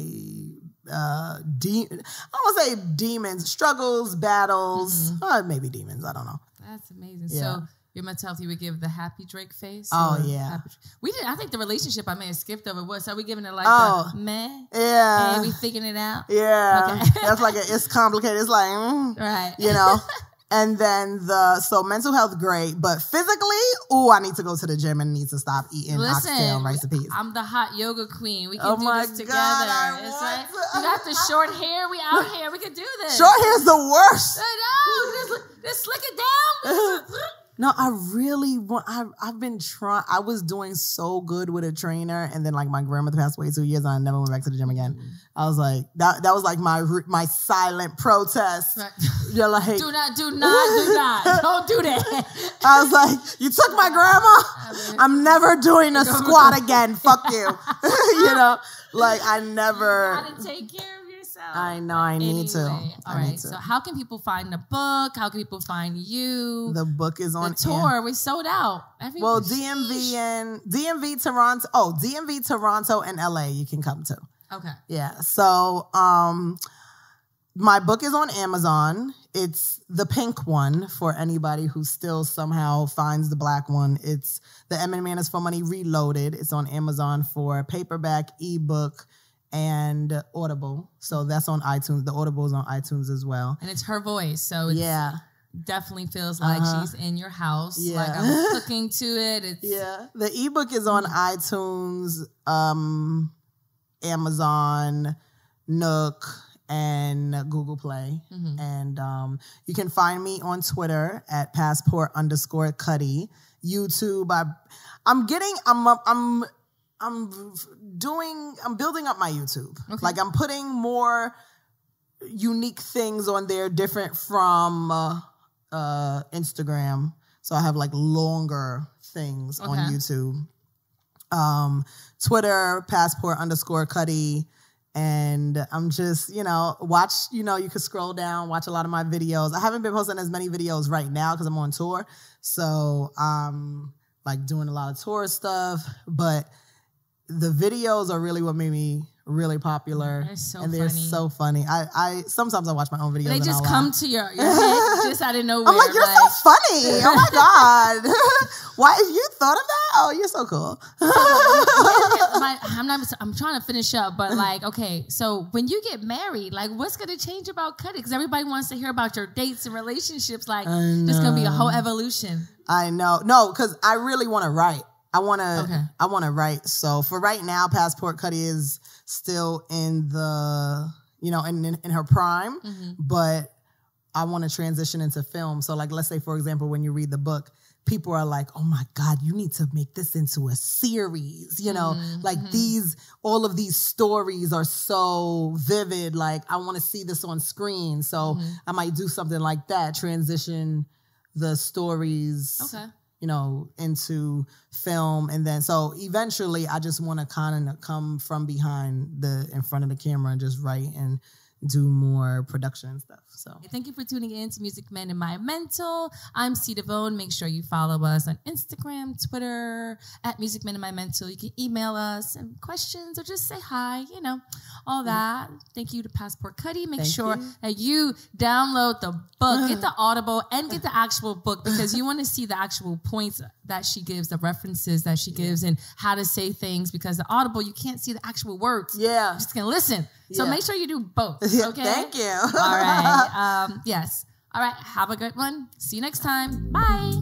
I don't want to say demons, struggles, battles, maybe demons. I don't know. That's amazing. Yeah. So your mental health, you would give the happy Drake face? Oh, yeah. We did. I think the relationship I may have skipped over was, are we giving it the meh? Yeah. And we figuring it out? Yeah. Okay. That's it's complicated. It's right. And then so mental health, great. But physically, I need to go to the gym and need to stop eating oxtail and rice and peas. I'm the hot yoga queen. We can do this together. God, we got the short hair. We out here. We can do this. Short hair's the worst. I know. Just slick it down. No, I really want. I've been trying. I was doing so good with a trainer, and then my grandmother passed away 2 years, and I never went back to the gym again. I was like, that was my silent protest. Right. You're like, do not, don't do that. I was like, you took my grandma. I'm never doing a squat again. Fuck you. I never. You gotta take care of yourself. I know. I need to. All right. So how can people find the book? How can people find you? The book is on the tour. We sold out. Well, DMV Toronto. DMV Toronto and LA. You can come to. Okay. Yeah. So, my book is on Amazon. It's the pink one for anybody who still somehow finds the black one. It's The Eminent Man is for Money Reloaded. It's on Amazon for paperback, ebook, and Audible. So that's on iTunes. The Audible is on iTunes as well. And it's her voice. So it's definitely feels like she's in your house. Yeah. Like I was cooking to it. The ebook is on iTunes, Amazon, Nook, and Google Play. And you can find me on Twitter at Passport_Cutty. YouTube, I'm building up my YouTube. Okay. I'm putting more unique things on there, different from Instagram. So I have longer things on YouTube. Twitter, Passport_Cutty. And I'm just, watch, you can scroll down, watch a lot of my videos. I haven't been posting as many videos right now because I'm on tour. So I'm doing a lot of tour stuff, but the videos are really what made me really popular. They're so funny. I sometimes I watch my own videos. They just come to your head just out of nowhere. I'm like, you're so funny. Oh my God. Why you thought of that? Oh, you're so cool. I'm trying to finish up, but okay, so when you get married, what's gonna change about Cutty? Because everybody wants to hear about your dates and relationships. There's gonna be a whole evolution. I know. No, because I really want to write. I want to write. So for right now, Passport Cutty is still in the, in her prime, but I want to transition into film. So let's say, for example, when you read the book, people are like, oh my God, you need to make this into a series. All of these stories are so vivid. I want to see this on screen. So I might do something like that, transition the stories, into film. And then, so eventually I just want to kind of come from behind in front of the camera and just write and do more production and stuff. So thank you for tuning in to Music Men and My Mental. I'm DeVone. Make sure you follow us on Instagram, Twitter, at Music Men and My Mental. You can email us and questions or just say hi, all that. Thank you to Passport Cutty. Make sure that you download the book, get the Audible, and get the actual book, because you want to see the actual points that she gives, the references that she gives, and how to say things, because the Audible, you can't see the actual words. Yeah. You just can listen. So make sure you do both. Okay. Thank you. All right. Yes. All right. Have a good one. See you next time. Bye.